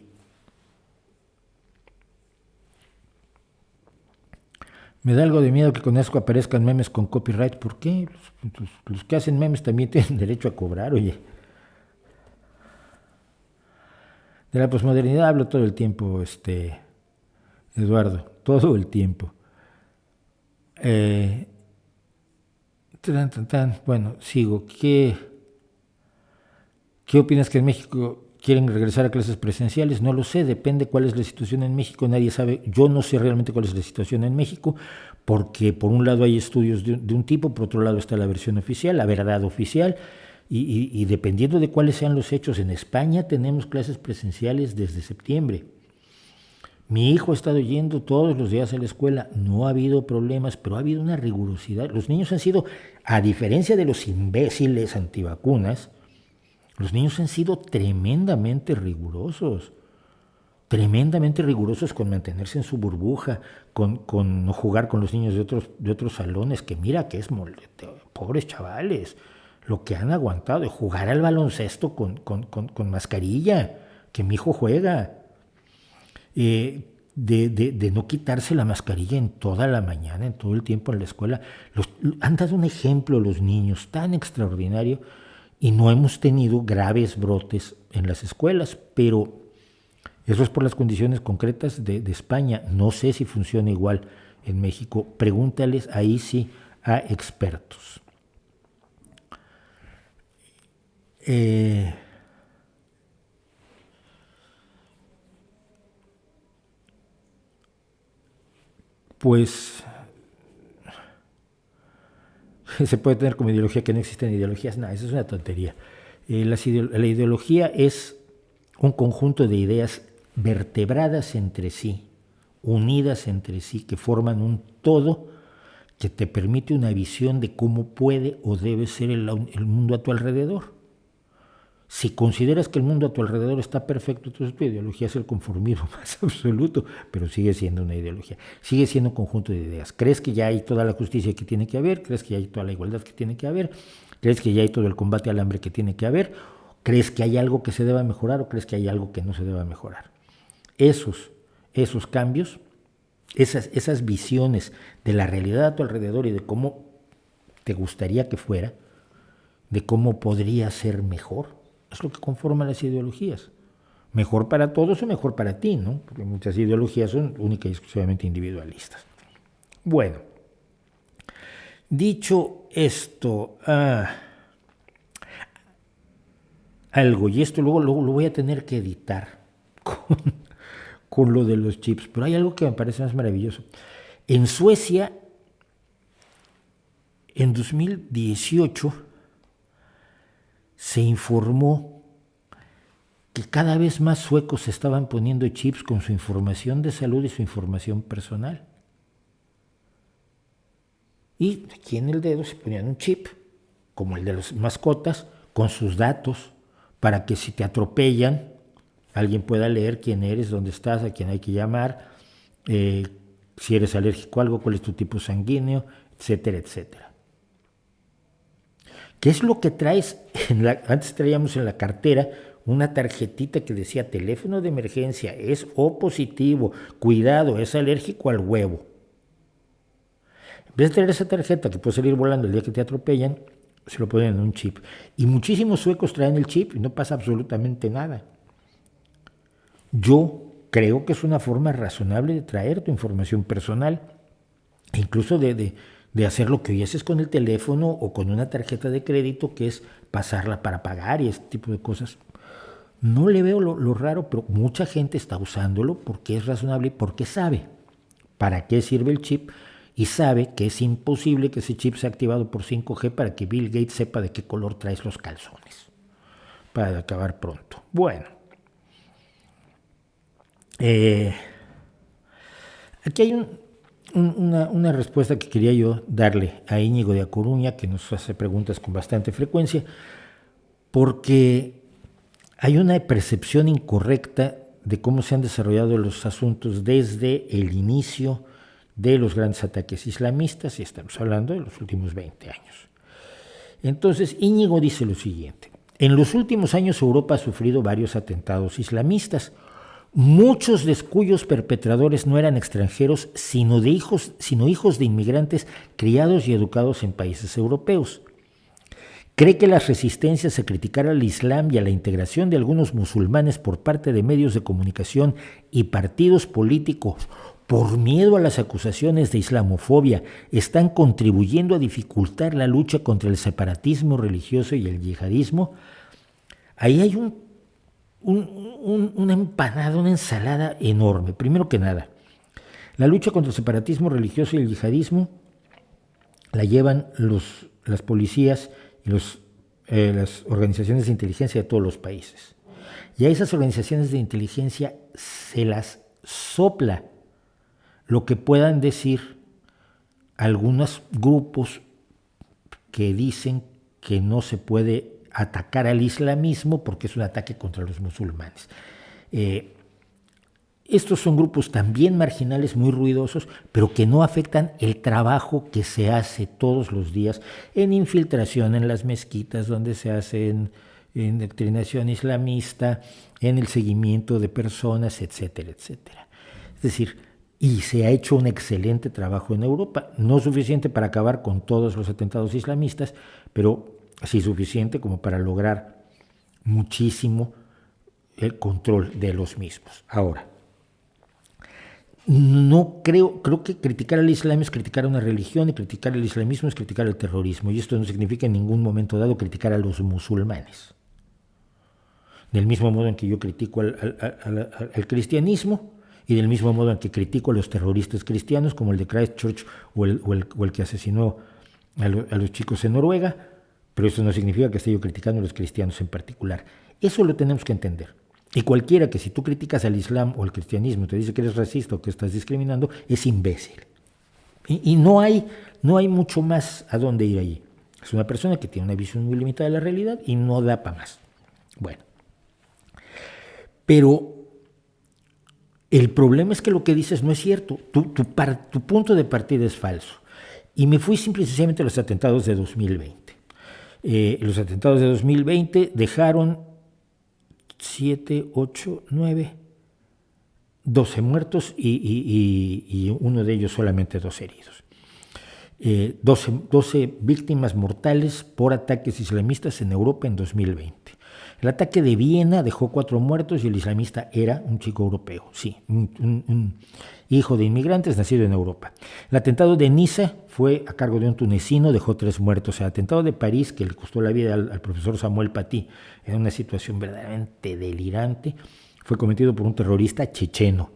Me da algo de miedo que con eso aparezcan memes con copyright. ¿Por qué? Los que hacen memes también tienen derecho a cobrar, oye. De la posmodernidad hablo todo el tiempo, Eduardo, todo el tiempo. Bueno, sigo. ¿Qué opinas que en México quieren regresar a clases presenciales? No lo sé, depende cuál es la situación en México, nadie sabe. Yo no sé realmente cuál es la situación en México, porque por un lado hay estudios de un tipo, por otro lado está la versión oficial, la verdad oficial, y dependiendo de cuáles sean los hechos, en España tenemos clases presenciales desde septiembre. Mi hijo ha estado yendo todos los días a la escuela, no ha habido problemas, pero ha habido una rigurosidad. Los niños han sido, a diferencia de los imbéciles antivacunas, los niños han sido tremendamente rigurosos con mantenerse en su burbuja, con no jugar con los niños de otros salones, que mira que es pobres chavales, lo que han aguantado, de jugar al baloncesto con mascarilla, que mi hijo juega, de no quitarse la mascarilla en toda la mañana, en todo el tiempo en la escuela. Han dado un ejemplo los niños tan extraordinario y no hemos tenido graves brotes en las escuelas, pero eso es por las condiciones concretas de España. No sé si funciona igual en México. Pregúntales ahí sí a expertos. Pues se puede tener como ideología que no existen ideologías. No, eso es una tontería. La ideología es un conjunto de ideas vertebradas entre sí, unidas entre sí, que forman un todo que te permite una visión de cómo puede o debe ser el mundo a tu alrededor. Si consideras que el mundo a tu alrededor está perfecto, entonces tu ideología es el conformismo más absoluto, pero sigue siendo una ideología, sigue siendo un conjunto de ideas. ¿Crees que ya hay toda la justicia que tiene que haber? ¿Crees que ya hay toda la igualdad que tiene que haber? ¿Crees que ya hay todo el combate al hambre que tiene que haber? ¿Crees que hay algo que se deba mejorar o crees que hay algo que no se deba mejorar? Esos cambios, esas visiones de la realidad a tu alrededor y de cómo te gustaría que fuera, de cómo podría ser mejor, es lo que conforma las ideologías. Mejor para todos o mejor para ti, ¿no? Porque muchas ideologías son única y exclusivamente individualistas. Bueno, dicho esto, algo, y esto luego lo voy a tener que editar con lo de los chips, pero hay algo que me parece más maravilloso. En Suecia, en 2018, se informó que cada vez más suecos se estaban poniendo chips con su información de salud y su información personal. Y aquí en el dedo se ponían un chip, como el de las mascotas, con sus datos, para que si te atropellan, alguien pueda leer quién eres, dónde estás, a quién hay que llamar, si eres alérgico a algo, cuál es tu tipo sanguíneo, etcétera, etcétera. ¿Qué es lo que traes? Antes traíamos en la cartera una tarjetita que decía teléfono de emergencia, es O positivo, cuidado, es alérgico al huevo. En vez de traer esa tarjeta que puede salir volando el día que te atropellan, se lo ponen en un chip. Y muchísimos suecos traen el chip y no pasa absolutamente nada. Yo creo que es una forma razonable de traer tu información personal, incluso de hacer lo que hoy haces con el teléfono o con una tarjeta de crédito, que es pasarla para pagar y este tipo de cosas. No le veo lo raro, pero mucha gente está usándolo porque es razonable y porque sabe para qué sirve el chip y sabe que es imposible que ese chip sea activado por 5G para que Bill Gates sepa de qué color traes los calzones, para acabar pronto. Bueno, aquí hay una respuesta que quería yo darle a Íñigo de A Coruña, que nos hace preguntas con bastante frecuencia, porque hay una percepción incorrecta de cómo se han desarrollado los asuntos desde el inicio de los grandes ataques islamistas, y estamos hablando de los últimos 20 años. Entonces, Íñigo dice lo siguiente: en los últimos años Europa ha sufrido varios atentados islamistas, muchos de cuyos perpetradores no eran extranjeros, sino hijos de inmigrantes criados y educados en países europeos. Cree que las resistencias a criticar al Islam y a la integración de algunos musulmanes por parte de medios de comunicación y partidos políticos por miedo a las acusaciones de islamofobia están contribuyendo a dificultar la lucha contra el separatismo religioso y el yihadismo. Ahí hay una empanada, una ensalada enorme. Primero que nada, la lucha contra el separatismo religioso y el yihadismo la llevan las policías y las organizaciones de inteligencia de todos los países. Y a esas organizaciones de inteligencia se las sopla lo que puedan decir algunos grupos que dicen que no se puede atacar al islamismo porque es un ataque contra los musulmanes. Estos son grupos también marginales, muy ruidosos, pero que no afectan el trabajo que se hace todos los días en infiltración en las mezquitas, donde se hace en indoctrinación islamista, en el seguimiento de personas, etcétera, etcétera. Es decir, y se ha hecho un excelente trabajo en Europa, no suficiente para acabar con todos los atentados islamistas, pero sí suficiente como para lograr muchísimo el control de los mismos. Ahora, no creo que criticar al Islam es criticar a una religión y criticar el islamismo es criticar el terrorismo, y esto no significa en ningún momento dado criticar a los musulmanes. Del mismo modo en que yo critico al cristianismo, y del mismo modo en que critico a los terroristas cristianos, como el de Christchurch o el que asesinó a los chicos en Noruega, pero eso no significa que esté yo criticando a los cristianos en particular. Eso lo tenemos que entender. Y cualquiera que si tú criticas al Islam o al cristianismo te dice que eres racista o que estás discriminando, es imbécil. Y no hay mucho más a dónde ir allí. Es una persona que tiene una visión muy limitada de la realidad y no da para más. Bueno, pero el problema es que lo que dices no es cierto. Tu punto de partida es falso. Y me fui simple y sencillamente a los atentados de 2020. Los atentados de 2020 dejaron 7, 8, 9, 12 muertos y uno de ellos solamente 2 heridos. 12 víctimas mortales por ataques islamistas en Europa en 2020. El ataque de Viena dejó 4 muertos y el islamista era un chico europeo, sí, un hijo de inmigrantes nacido en Europa. El atentado de Niza fue a cargo de un tunecino, dejó 3 muertos. El atentado de París, que le costó la vida al profesor Samuel Paty, en una situación verdaderamente delirante, fue cometido por un terrorista checheno.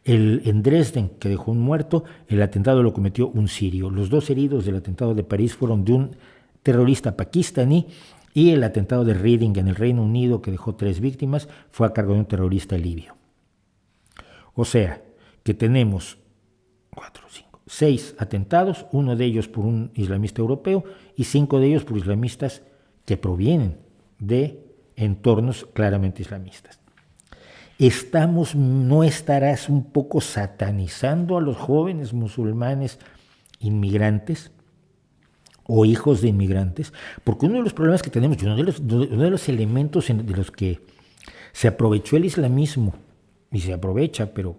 En Dresden, que dejó un muerto, el atentado lo cometió un sirio. Los 2 heridos del atentado de París fueron de un terrorista pakistaní, y el atentado de Reading en el Reino Unido, que dejó 3 víctimas, fue a cargo de un terrorista libio. O sea, que tenemos 4, 5, 6 atentados, uno de ellos por un islamista europeo y 5 de ellos por islamistas que provienen de entornos claramente islamistas. ¿No estarás un poco satanizando a los jóvenes musulmanes inmigrantes o hijos de inmigrantes? Porque uno de los problemas que tenemos, uno de los elementos de los que se aprovechó el islamismo, y se aprovecha, pero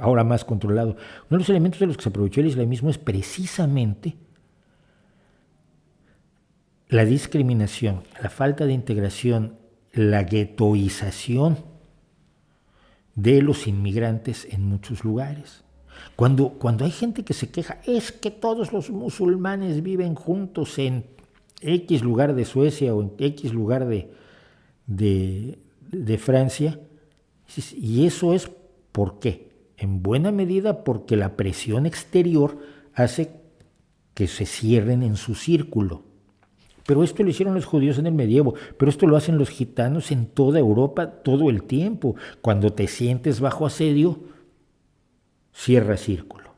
ahora más controlado, uno de los elementos de los que se aprovechó el islamismo es precisamente la discriminación, la falta de integración, la guetoización de los inmigrantes en muchos lugares. Cuando hay gente que se queja, es que todos los musulmanes viven juntos en X lugar de Suecia o en X lugar de Francia, y eso es ¿por qué? En buena medida porque la presión exterior hace que se cierren en su círculo. Pero esto lo hicieron los judíos en el medievo, pero esto lo hacen los gitanos en toda Europa todo el tiempo. Cuando te sientes bajo asedio, cierra círculo.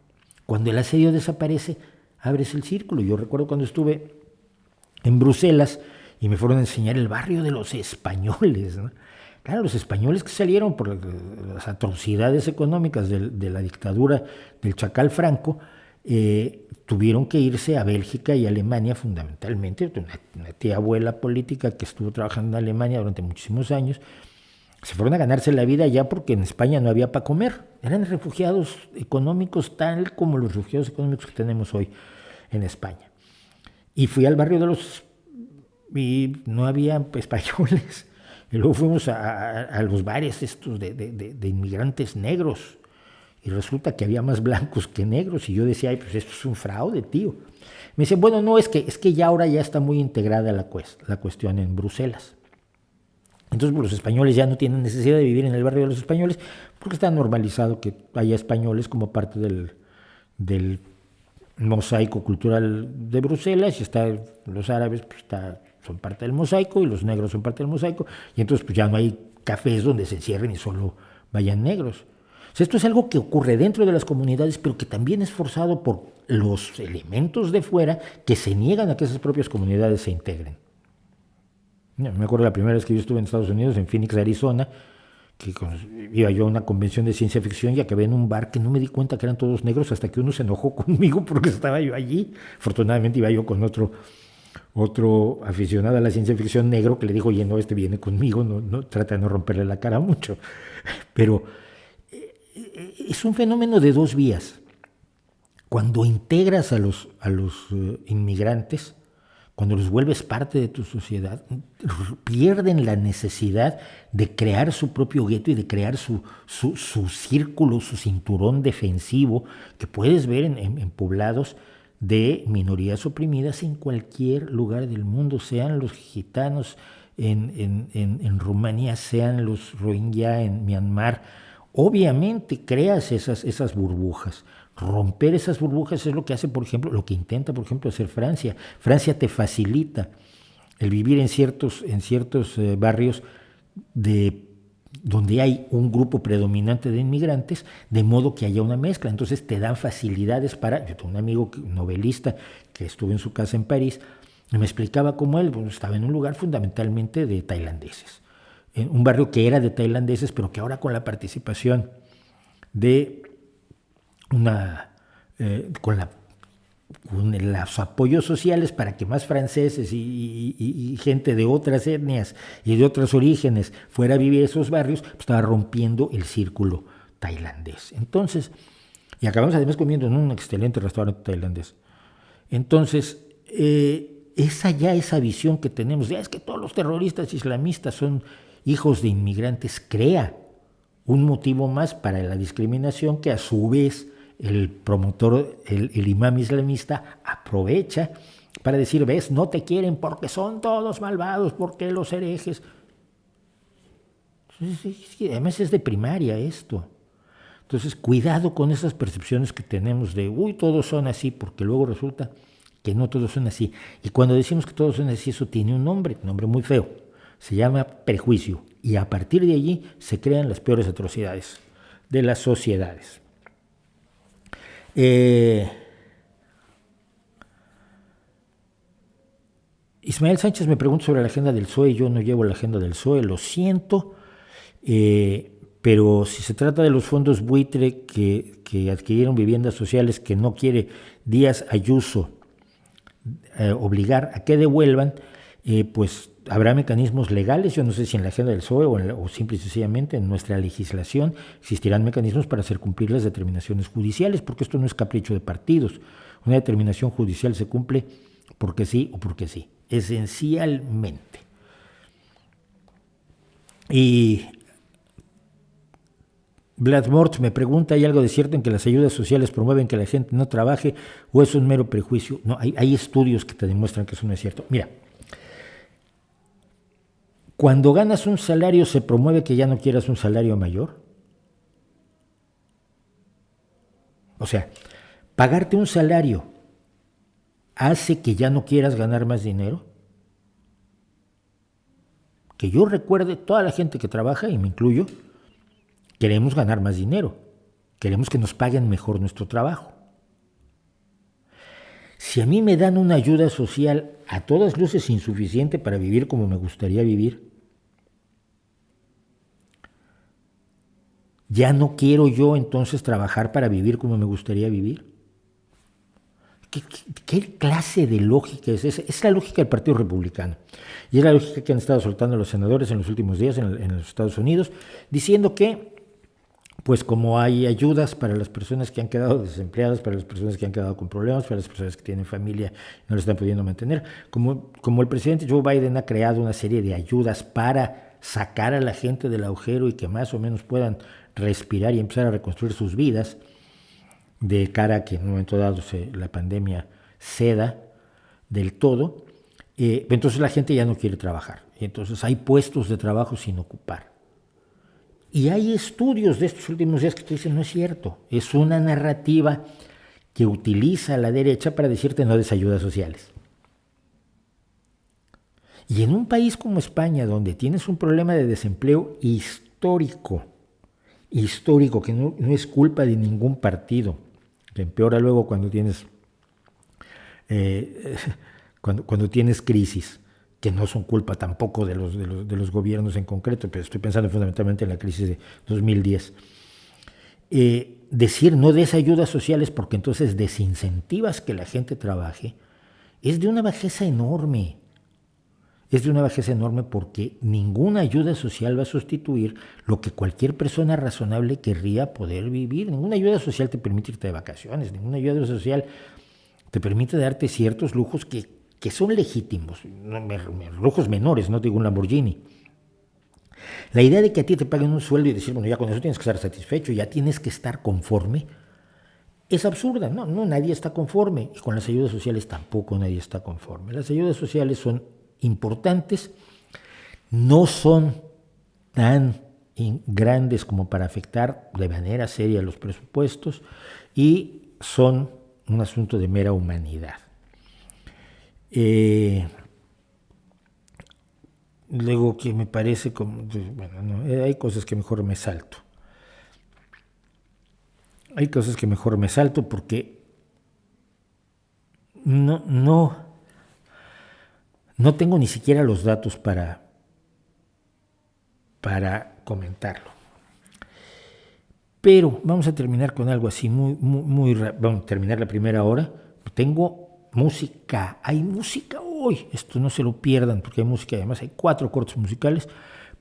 Cuando el asedio desaparece, abres el círculo. Yo recuerdo cuando estuve en Bruselas y me fueron a enseñar el barrio de los españoles, ¿no? Claro, los españoles que salieron por las atrocidades económicas de la dictadura del Chacal Franco, tuvieron que irse a Bélgica y Alemania fundamentalmente. Una tía abuela política que estuvo trabajando en Alemania durante muchísimos años, se fueron a ganarse la vida allá porque en España no había para comer. Eran refugiados económicos tal como los refugiados económicos que tenemos hoy en España. Y fui al barrio de los... y no había españoles. Y luego fuimos a los bares estos de inmigrantes negros. Y resulta que había más blancos que negros. Y yo decía, ay, pues esto es un fraude, tío. Me dice, bueno, no, es que ya ahora ya está muy integrada la cuestión en Bruselas. Entonces, pues, los españoles ya no tienen necesidad de vivir en el barrio de los españoles porque está normalizado que haya españoles como parte del mosaico cultural de Bruselas, y los árabes pues, son parte del mosaico y los negros son parte del mosaico, y entonces pues, ya no hay cafés donde se encierren y solo vayan negros. O sea, esto es algo que ocurre dentro de las comunidades, pero que también es forzado por los elementos de fuera que se niegan a que esas propias comunidades se integren. Me acuerdo la primera vez que yo estuve en Estados Unidos, en Phoenix, Arizona, que iba yo a una convención de ciencia ficción y acabé en un bar que no me di cuenta que eran todos negros hasta que uno se enojó conmigo porque estaba yo allí. Afortunadamente iba yo con otro aficionado a la ciencia ficción negro que le dijo, oye, no, este viene conmigo, no trata de no romperle la cara mucho. Pero es un fenómeno de 2 vías. Cuando integras a los inmigrantes, cuando los vuelves parte de tu sociedad, pierden la necesidad de crear su propio gueto y de crear su círculo, su cinturón defensivo, que puedes ver en poblados de minorías oprimidas en cualquier lugar del mundo, sean los gitanos en Rumanía, sean los rohingya en Myanmar. Obviamente creas esas burbujas. Romper esas burbujas es lo que hace, por ejemplo, lo que intenta, por ejemplo, hacer Francia. Francia te facilita el vivir en ciertos barrios de donde hay un grupo predominante de inmigrantes, de modo que haya una mezcla. Entonces te dan facilidades para... Yo tengo un amigo novelista que estuvo en su casa en París y me explicaba cómo él estaba en un lugar fundamentalmente de tailandeses, en un barrio que era de tailandeses, pero que ahora con la participación de con los apoyos sociales para que más franceses y gente de otras etnias y de otros orígenes fuera a vivir esos barrios, pues estaba rompiendo el círculo tailandés. Entonces, y acabamos además comiendo en un excelente restaurante tailandés. Entonces, esa visión que tenemos, es que todos los terroristas islamistas son hijos de inmigrantes, crea un motivo más para la discriminación que a su vez el promotor, el imam islamista, aprovecha para decir, ves, no te quieren porque son todos malvados, porque los herejes. Sí, además es de primaria esto. Entonces, cuidado con esas percepciones que tenemos de, todos son así, porque luego resulta que no todos son así. Y cuando decimos que todos son así, eso tiene un nombre muy feo. Se llama prejuicio. Y a partir de allí se crean las peores atrocidades de las sociedades. Ismael Sánchez me pregunta sobre la agenda del PSOE. Yo no llevo la agenda del PSOE, lo siento, pero si se trata de los fondos buitre que adquirieron viviendas sociales que no quiere Díaz Ayuso obligar a que devuelvan, pues habrá mecanismos legales. Yo no sé si en la agenda del PSOE o simple y sencillamente en nuestra legislación existirán mecanismos para hacer cumplir las determinaciones judiciales, porque esto no es capricho de partidos. Una determinación judicial se cumple porque sí o porque sí, esencialmente. Y Vladmort me pregunta, ¿hay algo de cierto en que las ayudas sociales promueven que la gente no trabaje o es un mero prejuicio? No, hay estudios que te demuestran que eso no es cierto. Mira, cuando ganas un salario, ¿se promueve que ya no quieras un salario mayor? O sea, pagarte un salario hace que ya no quieras ganar más dinero. Que yo recuerde, toda la gente que trabaja, y me incluyo, queremos ganar más dinero. Queremos que nos paguen mejor nuestro trabajo. Si a mí me dan una ayuda social a todas luces insuficiente para vivir como me gustaría vivir, ¿ya no quiero yo entonces trabajar para vivir como me gustaría vivir? ¿Qué clase de lógica es esa? Es la lógica del Partido Republicano. Y es la lógica que han estado soltando los senadores en los últimos días en los Estados Unidos, diciendo que, pues como hay ayudas para las personas que han quedado desempleadas, para las personas que han quedado con problemas, para las personas que tienen familia y no lo están pudiendo mantener, como el presidente Joe Biden ha creado una serie de ayudas para sacar a la gente del agujero y que más o menos puedan respirar y empezar a reconstruir sus vidas, de cara a que en un momento dado la pandemia ceda del todo, entonces la gente ya no quiere trabajar. Y entonces hay puestos de trabajo sin ocupar. Y hay estudios de estos últimos días que te dicen no es cierto. Es una narrativa que utiliza la derecha para decirte no des ayudas sociales. Y en un país como España, donde tienes un problema de desempleo histórico, que no es culpa de ningún partido, que empeora luego cuando tienes cuando tienes crisis, que no son culpa tampoco de los gobiernos en concreto, pero estoy pensando fundamentalmente en la crisis de 2010. Decir no des ayudas sociales porque entonces desincentivas que la gente trabaje es de una bajeza enorme. Es de una bajeza enorme porque ninguna ayuda social va a sustituir lo que cualquier persona razonable querría poder vivir. Ninguna ayuda social te permite irte de vacaciones, ninguna ayuda social te permite darte ciertos lujos que son legítimos, lujos menores, no digo un Lamborghini. La idea de que a ti te paguen un sueldo y decir, bueno, ya con eso tienes que estar satisfecho, ya tienes que estar conforme, es absurda. No, nadie está conforme. Y con las ayudas sociales tampoco nadie está conforme. Las ayudas sociales son importantes, no son tan grandes como para afectar de manera seria los presupuestos y son un asunto de mera humanidad. luego que me parece como, bueno, no, hay cosas que mejor me salto. Hay cosas que mejor me salto porque no tengo ni siquiera los datos para comentarlo. Pero vamos a terminar con algo así vamos a terminar la primera hora. Tengo música, hay música hoy, esto no se lo pierdan porque hay música, además hay 4 cortos musicales,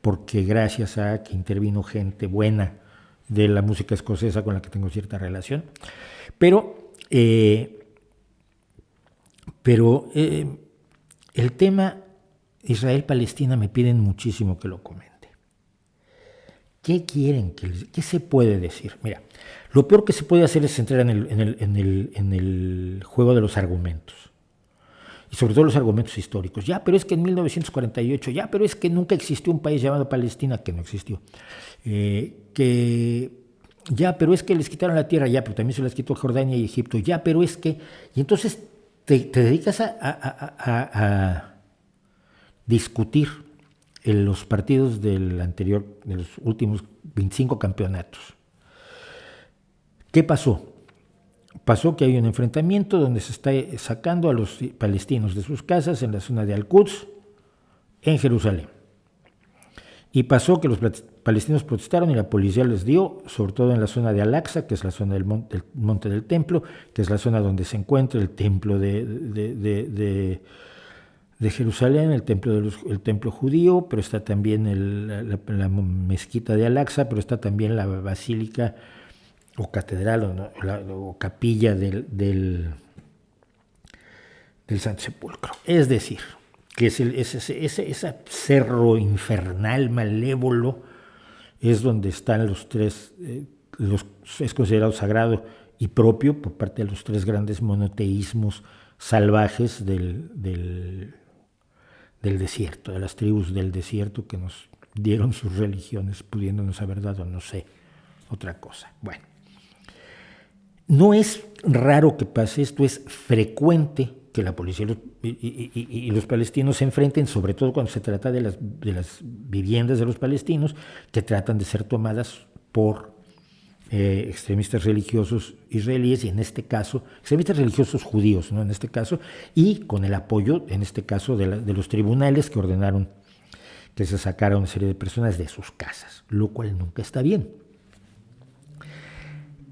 porque gracias a que intervino gente buena de la música escocesa con la que tengo cierta relación. Pero el tema Israel-Palestina me piden muchísimo que lo comente. ¿Qué quieren? ¿Qué se puede decir? Mira, lo peor que se puede hacer es entrar en el juego de los argumentos. Y sobre todo los argumentos históricos. Ya, pero es que en 1948, ya, pero es que nunca existió un país llamado Palestina, que no existió. Ya, pero es que les quitaron la tierra, ya, pero también se les quitó Jordania y Egipto, ya, pero es que... Y entonces te dedicas a discutir en los partidos de los últimos 25 campeonatos. ¿Qué pasó? Pasó que hay un enfrentamiento donde se está sacando a los palestinos de sus casas en la zona de Al-Quds, en Jerusalén. Y pasó que los palestinos protestaron y la policía les dio, sobre todo en la zona de Al-Aqsa, que es la zona del monte del templo, que es la zona donde se encuentra el templo de Jerusalén, el templo judío, pero está también la mezquita de Al-Aqsa, pero está también la basílica o catedral o capilla del Santo Sepulcro. Es decir, que ese cerro infernal, malévolo, es donde están los tres, es considerado sagrado y propio por parte de los 3 grandes monoteísmos salvajes del desierto, de las tribus del desierto que nos dieron sus religiones, pudiéndonos haber dado, no sé, otra cosa. Bueno, no es raro que pase esto, es frecuente que la policía y los palestinos se enfrenten, sobre todo cuando se trata de las viviendas de los palestinos, que tratan de ser tomadas por extremistas religiosos israelíes, y en este caso, extremistas religiosos judíos, ¿no? En este caso, y con el apoyo, en este caso, de los tribunales que ordenaron que se sacara una serie de personas de sus casas, lo cual nunca está bien.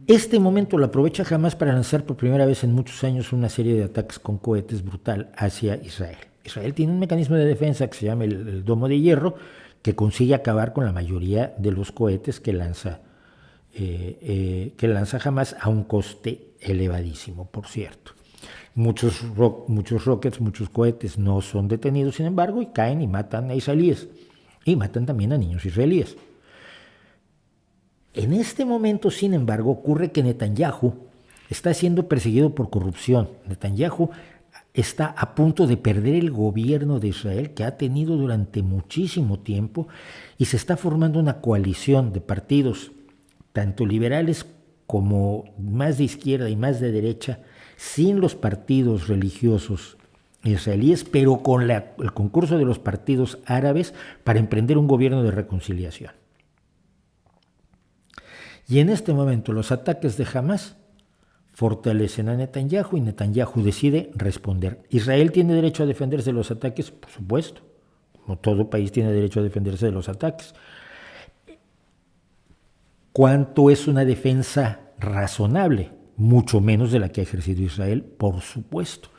Este momento lo aprovecha Hamas para lanzar por primera vez en muchos años una serie de ataques con cohetes brutal hacia Israel. Israel tiene un mecanismo de defensa que se llama el domo de hierro, que consigue acabar con la mayoría de los cohetes que lanza Hamas a un coste elevadísimo, por cierto. Muchos rockets, muchos cohetes no son detenidos, sin embargo, y caen y matan a israelíes. Y matan también a niños israelíes. En este momento, sin embargo, ocurre que Netanyahu está siendo perseguido por corrupción. Netanyahu está a punto de perder el gobierno de Israel que ha tenido durante muchísimo tiempo, y se está formando una coalición de partidos, tanto liberales como más de izquierda y más de derecha, sin los partidos religiosos israelíes, pero con el concurso de los partidos árabes para emprender un gobierno de reconciliación. Y en este momento los ataques de Hamas fortalecen a Netanyahu y Netanyahu decide responder. ¿Israel tiene derecho a defenderse de los ataques? Por supuesto, como todo país tiene derecho a defenderse de los ataques. ¿Cuánto es una defensa razonable? Mucho menos de la que ha ejercido Israel, por supuesto.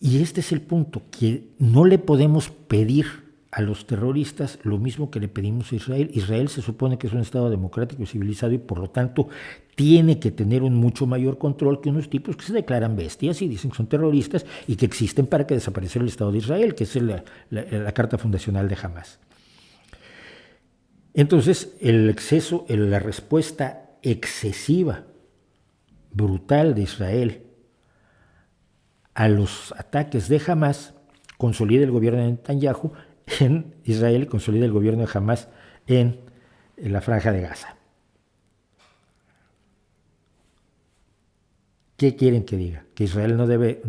Y este es el punto, que no le podemos pedir a los terroristas lo mismo que le pedimos a Israel. Israel se supone que es un Estado democrático y civilizado, y por lo tanto tiene que tener un mucho mayor control que unos tipos que se declaran bestias y dicen que son terroristas y que existen para que desaparezca el Estado de Israel, que es la carta fundacional de Hamas. Entonces, la respuesta excesiva, brutal de Israel a los ataques de Hamas consolida el gobierno de Netanyahu en Israel y consolida el gobierno de Hamas en la Franja de Gaza. ¿Qué quieren que diga? Que Israel no debe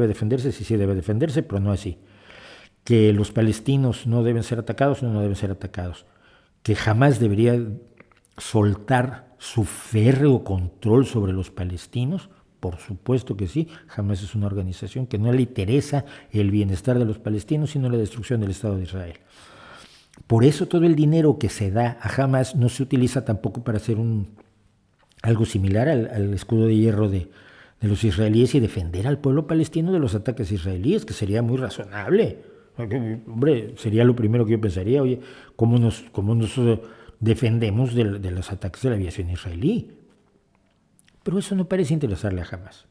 defenderse, sí debe defenderse, pero no así. que los palestinos no deben ser atacados, no deben ser atacados, que jamás debería soltar su férreo control sobre los palestinos. Por supuesto que sí, Hamás es una organización que no le interesa el bienestar de los palestinos, sino la destrucción del Estado de Israel. Por eso todo el dinero que se da a Hamás no se utiliza tampoco para hacer algo similar al escudo de hierro de los israelíes y defender al pueblo palestino de los ataques israelíes, que sería muy razonable. Hombre, sería lo primero que yo pensaría, oye, ¿cómo nos defendemos de los ataques de la aviación israelí? Pero eso no parece interesarle a Hamás.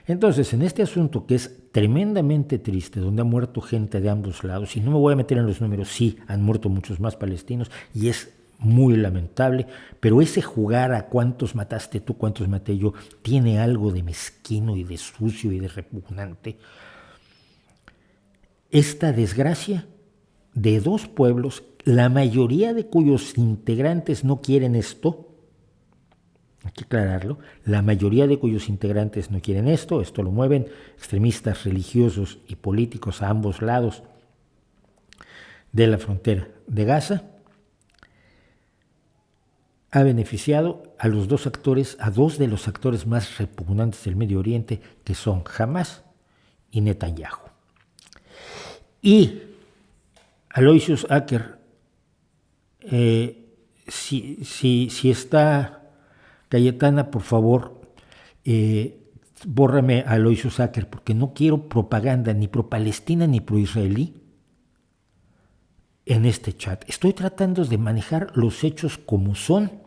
Entonces, en este asunto que es tremendamente triste, donde ha muerto gente de ambos lados, y no me voy a meter en los números, sí, han muerto muchos más palestinos, y es muy lamentable, pero ese jugar a cuántos mataste tú, cuántos maté yo, tiene algo de mezquino y de sucio y de repugnante. Esta desgracia de dos pueblos, la mayoría de cuyos integrantes no quieren esto, hay que aclararlo, la mayoría de cuyos integrantes no quieren esto lo mueven extremistas religiosos y políticos a ambos lados de la frontera de Gaza, ha beneficiado a los dos actores, a dos de los actores más repugnantes del Medio Oriente, que son Hamás y Netanyahu. Y Aloysius Acker, si está Cayetana, por favor, bórrame a Aloysius Acker, porque no quiero propaganda ni pro-palestina ni pro-israelí en este chat. Estoy tratando de manejar los hechos como son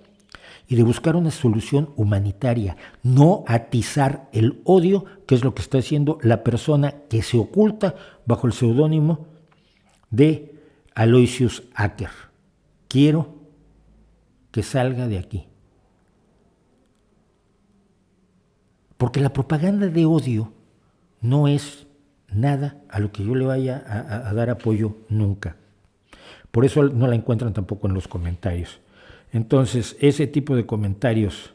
y de buscar una solución humanitaria, no atizar el odio, que es lo que está haciendo la persona que se oculta bajo el seudónimo de Aloysius Acker. Quiero que salga de aquí. Porque la propaganda de odio no es nada a lo que yo le vaya a dar apoyo nunca. Por eso no la encuentran tampoco en los comentarios. Entonces, ese tipo de comentarios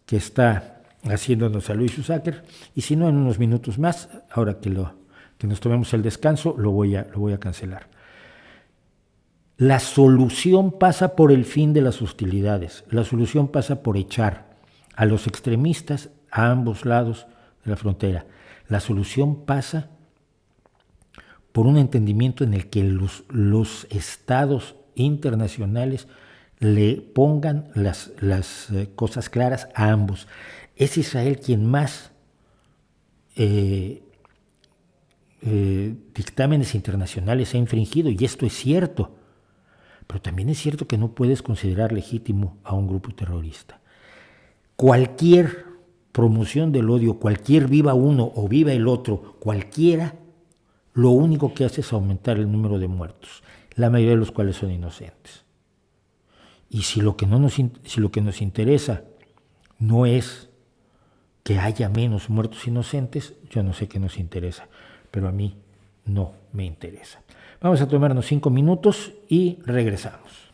que está haciéndonos Aloysius Acker, y si no, en unos minutos más, ahora que nos tomemos el descanso, lo voy a cancelar. La solución pasa por el fin de las hostilidades. La solución pasa por echar a los extremistas a ambos lados de la frontera. La solución pasa por un entendimiento en el que los estados internacionales le pongan las cosas claras a ambos. Es Israel quien más dictámenes internacionales ha infringido, y esto es cierto, pero también es cierto que no puedes considerar legítimo a un grupo terrorista. Cualquier promoción del odio, cualquier viva uno o viva el otro, cualquiera, lo único que hace es aumentar el número de muertos, la mayoría de los cuales son inocentes. Y si lo que nos interesa no es que haya menos muertos inocentes, yo no sé qué nos interesa, pero a mí no me interesa. Vamos a tomarnos 5 minutos y regresamos.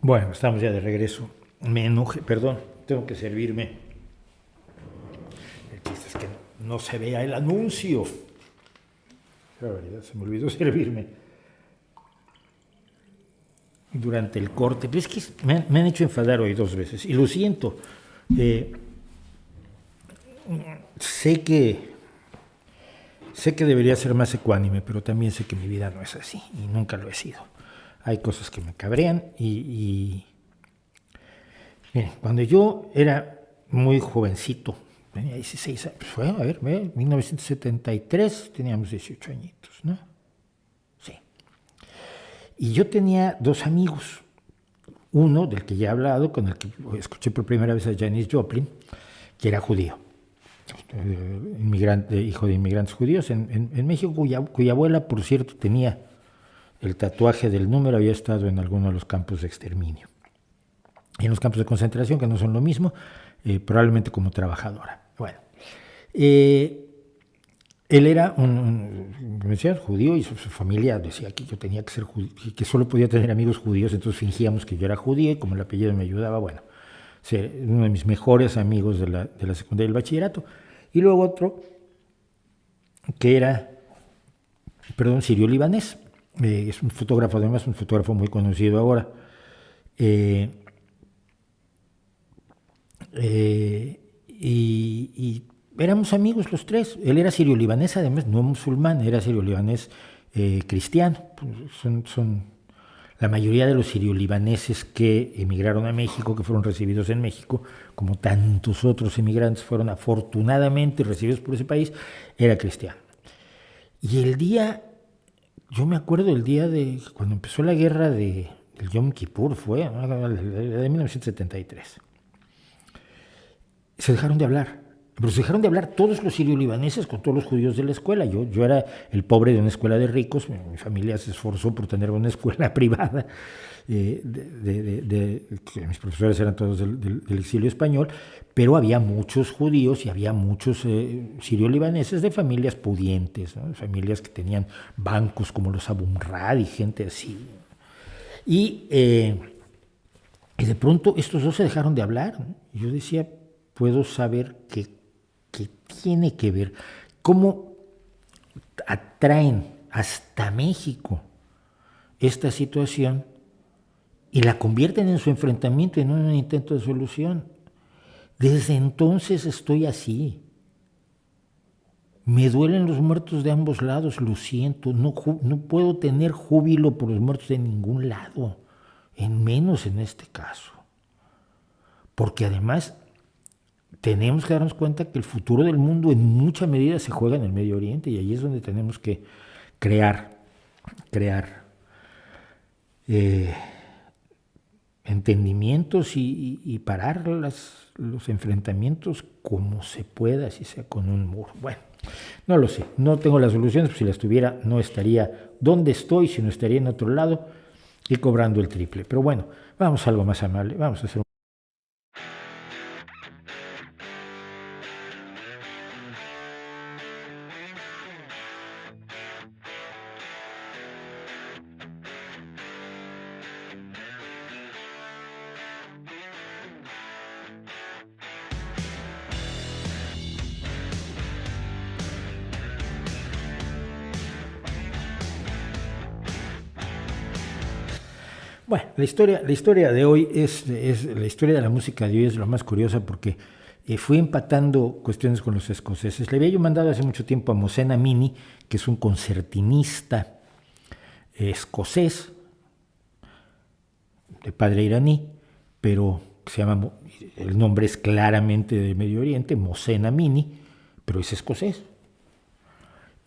Bueno, estamos ya de regreso. Me enojé, perdón, tengo que servirme. El chiste es que no se vea el anuncio. La verdad, se me olvidó servirme durante el corte. Pero es que me han hecho enfadar hoy 2 veces y lo siento. Sé que debería ser más ecuánime, pero también sé que mi vida no es así y nunca lo he sido. Hay cosas que me cabrean y miren, cuando yo era muy jovencito, tenía 16 años, fue, a ver, 1973, teníamos 18 añitos, ¿no? Sí. Y yo tenía 2 amigos, uno del que ya he hablado, con el que escuché por primera vez a Janis Joplin, que era judío, hijo de inmigrantes judíos en México, cuya abuela, por cierto, tenía el tatuaje del número, había estado en alguno de los campos de exterminio. Y en los campos de concentración, que no son lo mismo, probablemente como trabajadora. Bueno, él era me decía, judío y su familia decía que yo tenía que ser judío, que solo podía tener amigos judíos, entonces fingíamos que yo era judío y como el apellido me ayudaba, bueno, uno de mis mejores amigos de la secundaria y el bachillerato. Y luego otro que era, sirio-libanés. Es un fotógrafo, además, un fotógrafo muy conocido ahora. Y éramos amigos los tres. Él era sirio-libanés, además, no musulmán, era sirio-libanés cristiano. Son la mayoría de los sirio-libaneses que emigraron a México, que fueron recibidos en México, como tantos otros emigrantes fueron afortunadamente recibidos por ese país, era cristiano. Y yo me acuerdo el día de cuando empezó la guerra del Yom Kippur, fue de 1973. Se dejaron de hablar, pero se dejaron de hablar todos los sirio-libaneses con todos los judíos de la escuela. Yo era el pobre de una escuela de ricos, mi familia se esforzó por tener una escuela privada, mis profesores eran todos del exilio español, pero había muchos judíos y había muchos sirio-libaneses de familias pudientes, ¿no? Familias que tenían bancos como los Abumrad y gente así. Y de pronto estos dos se dejaron de hablar, ¿no? Y yo decía, puedo saber qué tiene que ver, cómo atraen hasta México esta situación y la convierten en su enfrentamiento, en un intento de solución. Desde entonces estoy así. Me duelen los muertos de ambos lados, lo siento, no puedo tener júbilo por los muertos de ningún lado, en menos en este caso. Porque además tenemos que darnos cuenta que el futuro del mundo en mucha medida se juega en el Medio Oriente y ahí es donde tenemos que crear entendimientos y parar los enfrentamientos como se pueda, si sea con un muro. Bueno, no lo sé, no tengo las soluciones, pues si las tuviera no estaría donde estoy, sino estaría en otro lado y cobrando el triple. Pero bueno, vamos a algo más amable, vamos a hacer Bueno, la historia de hoy es la historia de la música de hoy es lo más curiosa porque fui empatando cuestiones con los escoceses. Le había yo mandado hace mucho tiempo a Mohsen Amini, que es un concertinista escocés, de padre iraní, pero el nombre es claramente de Medio Oriente, Mohsen Amini, pero es escocés.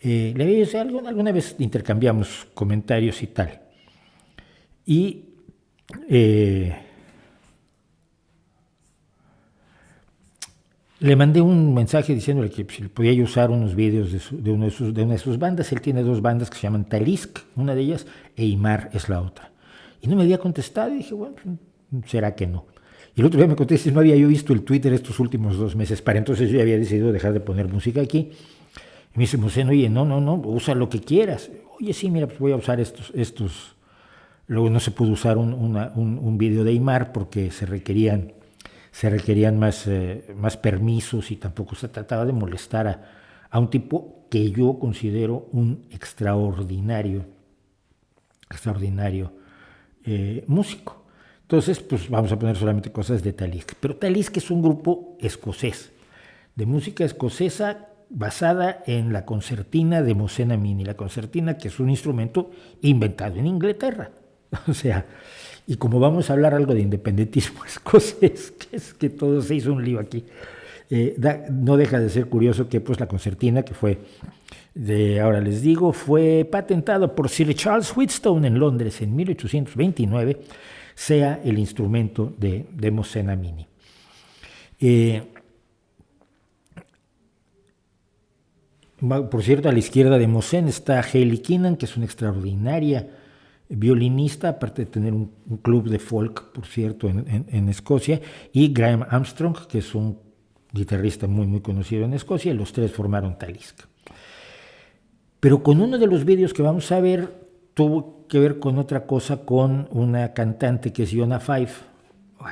Le había dicho, alguna vez intercambiamos comentarios y tal. Y le mandé un mensaje diciéndole que si podía yo usar unos vídeos de una de sus bandas. Él tiene 2 bandas que se llaman Talisk, una de ellas, e Imar es la otra. Y no me había contestado y dije, bueno, será que no. Y el otro día me contesté, no había yo visto el Twitter estos últimos 2 meses. Para entonces yo ya había decidido dejar de poner música aquí. Y me dice, Mohsen, oye, no, usa lo que quieras. Oye, sí, mira, pues voy a usar estos Luego no se pudo usar un video de Aimar porque se requerían más permisos y tampoco se trataba de molestar a un tipo que yo considero un extraordinario músico. Entonces, pues vamos a poner solamente cosas de Talisk. Pero Talisk es un grupo escocés, de música escocesa basada en la concertina de Mosén Amini. La concertina, que es un instrumento inventado en Inglaterra. O sea, y como vamos a hablar algo de independentismo escocés, que es que todo se hizo un lío aquí, no deja de ser curioso que pues la concertina, que fue, ahora les digo, fue patentado por Sir Charles Wheatstone en Londres en 1829, sea el instrumento de Mosén Amini. Por cierto, a la izquierda de Mosén está Hayley Keenan, que es una extraordinaria violinista, aparte de tener un club de folk, por cierto, en Escocia, y Graham Armstrong, que es un guitarrista muy, muy conocido en Escocia, y los tres formaron Talisk. Pero con uno de los vídeos que vamos a ver, tuvo que ver con otra cosa, con una cantante que es Iona Fife,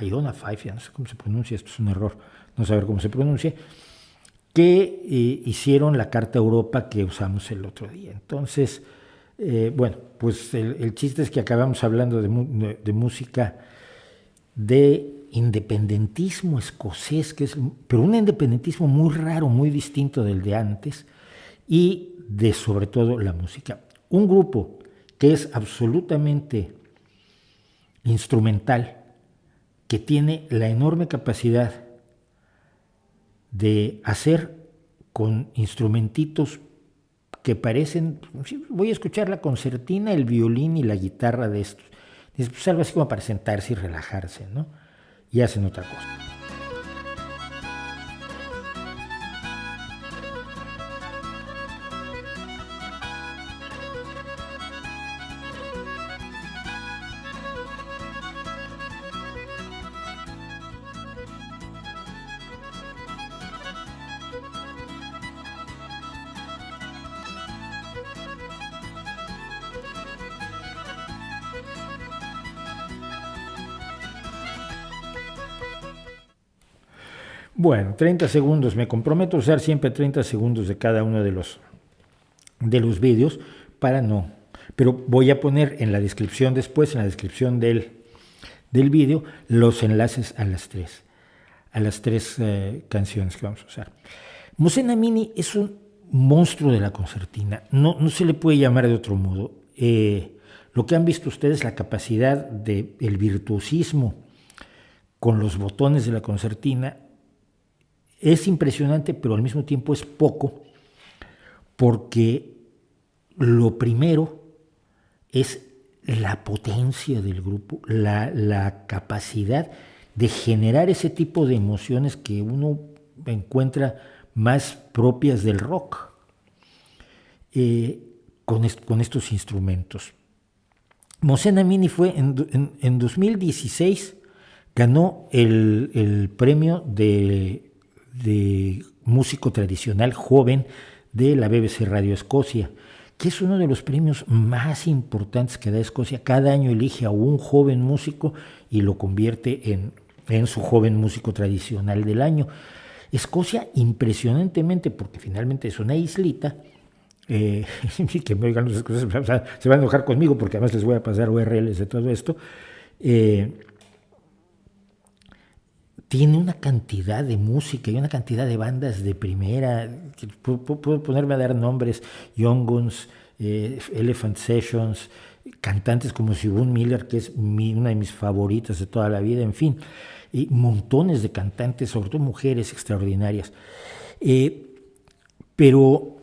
ya no sé cómo se pronuncia, esto es un error, no saber cómo se pronuncia, que hicieron la Carta Europa que usamos el otro día. Entonces, bueno, pues el chiste es que acabamos hablando de música de independentismo escocés, pero un independentismo muy raro, muy distinto del de antes, y de sobre todo la música. Un grupo que es absolutamente instrumental, que tiene la enorme capacidad de hacer con instrumentitos que parecen, voy a escuchar la concertina, el violín y la guitarra de estos. Es pues algo así como para sentarse y relajarse, ¿no? Y hacen otra cosa. Bueno, 30 segundos, me comprometo a usar siempre 30 segundos de cada uno de los vídeos para no, pero voy a poner en la descripción después, en la descripción del vídeo, los enlaces a las tres canciones que vamos a usar. Mosén Amini es un monstruo de la concertina, no se le puede llamar de otro modo. Lo que han visto ustedes, la capacidad del virtuosismo con los botones de la concertina, es impresionante, pero al mismo tiempo es poco, porque lo primero es la potencia del grupo, la capacidad de generar ese tipo de emociones que uno encuentra más propias del rock con estos instrumentos. Mosén Amini fue en 2016, ganó el premio de músico tradicional joven de la BBC Radio Escocia, que es uno de los premios más importantes que da Escocia. Cada año elige a un joven músico y lo convierte en su joven músico tradicional del año. Escocia, impresionantemente, porque finalmente es una islita, que me oigan los escoceses, o sea, se van a enojar conmigo porque además les voy a pasar URLs de todo esto, tiene una cantidad de música y una cantidad de bandas de primera. Puedo ponerme a dar nombres: Young Guns, Elephant Sessions, cantantes como Siobhan Miller, que es una de mis favoritas de toda la vida, en fin, y montones de cantantes, sobre todo mujeres extraordinarias. Pero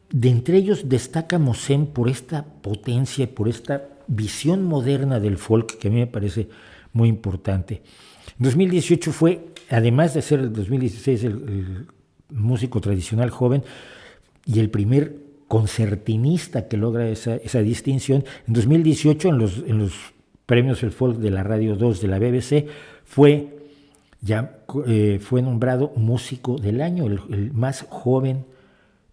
de entre ellos destaca Mosén por esta potencia, por esta visión moderna del folk que a mí me parece muy importante. En 2018 fue, además de ser el 2016 el músico tradicional joven y el primer concertinista que logra esa distinción, en 2018 en los premios El Folk de la Radio 2 de la BBC fue nombrado músico del año, el más joven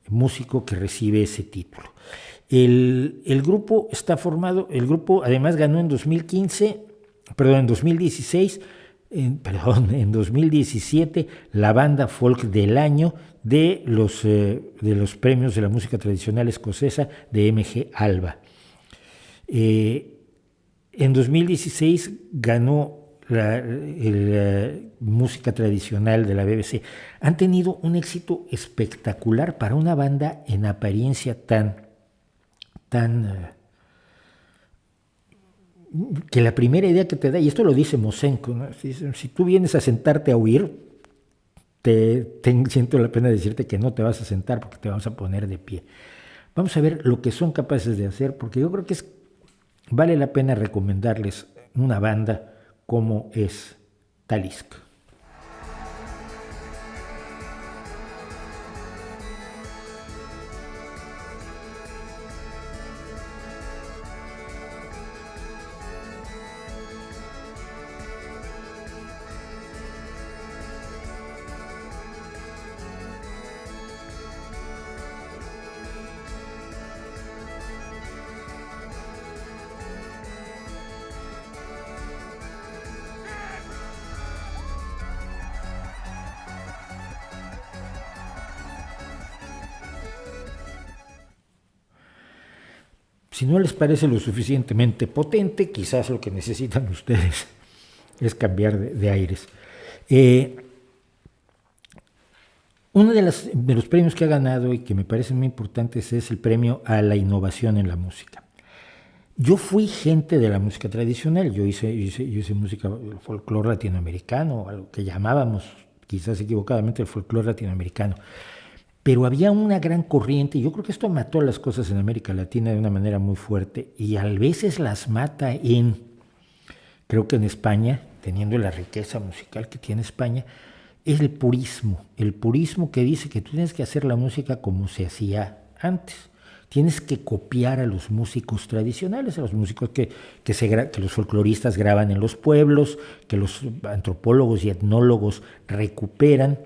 músico que recibe ese título. El grupo está formado, el grupo además ganó en 2016, en 2017 la banda folk del año de los premios de la música tradicional escocesa de MG Alba. En 2016 ganó la música tradicional de la BBC. Han tenido un éxito espectacular para una banda en apariencia que la primera idea que te da, y esto lo dice Mosenko, ¿no? Si tú vienes a sentarte a oír, siento la pena decirte que no te vas a sentar porque te vas a poner de pie. Vamos a ver lo que son capaces de hacer, porque yo creo que vale la pena recomendarles una banda como es Talisk. Si no les parece lo suficientemente potente, quizás lo que necesitan ustedes es cambiar de aires. Uno de los premios que ha ganado y que me parecen muy importantes es el premio a la innovación en la música. Yo fui gente de la música tradicional, yo hice música, folclore latinoamericano, algo que llamábamos quizás equivocadamente el folclore latinoamericano. Pero había una gran corriente, y yo creo que esto mató las cosas en América Latina de una manera muy fuerte, y a veces las mata creo que en España, teniendo la riqueza musical que tiene España, es el purismo que dice que tú tienes que hacer la música como se hacía antes. Tienes que copiar a los músicos tradicionales, a los músicos que los folcloristas graban en los pueblos, que los antropólogos y etnólogos recuperan.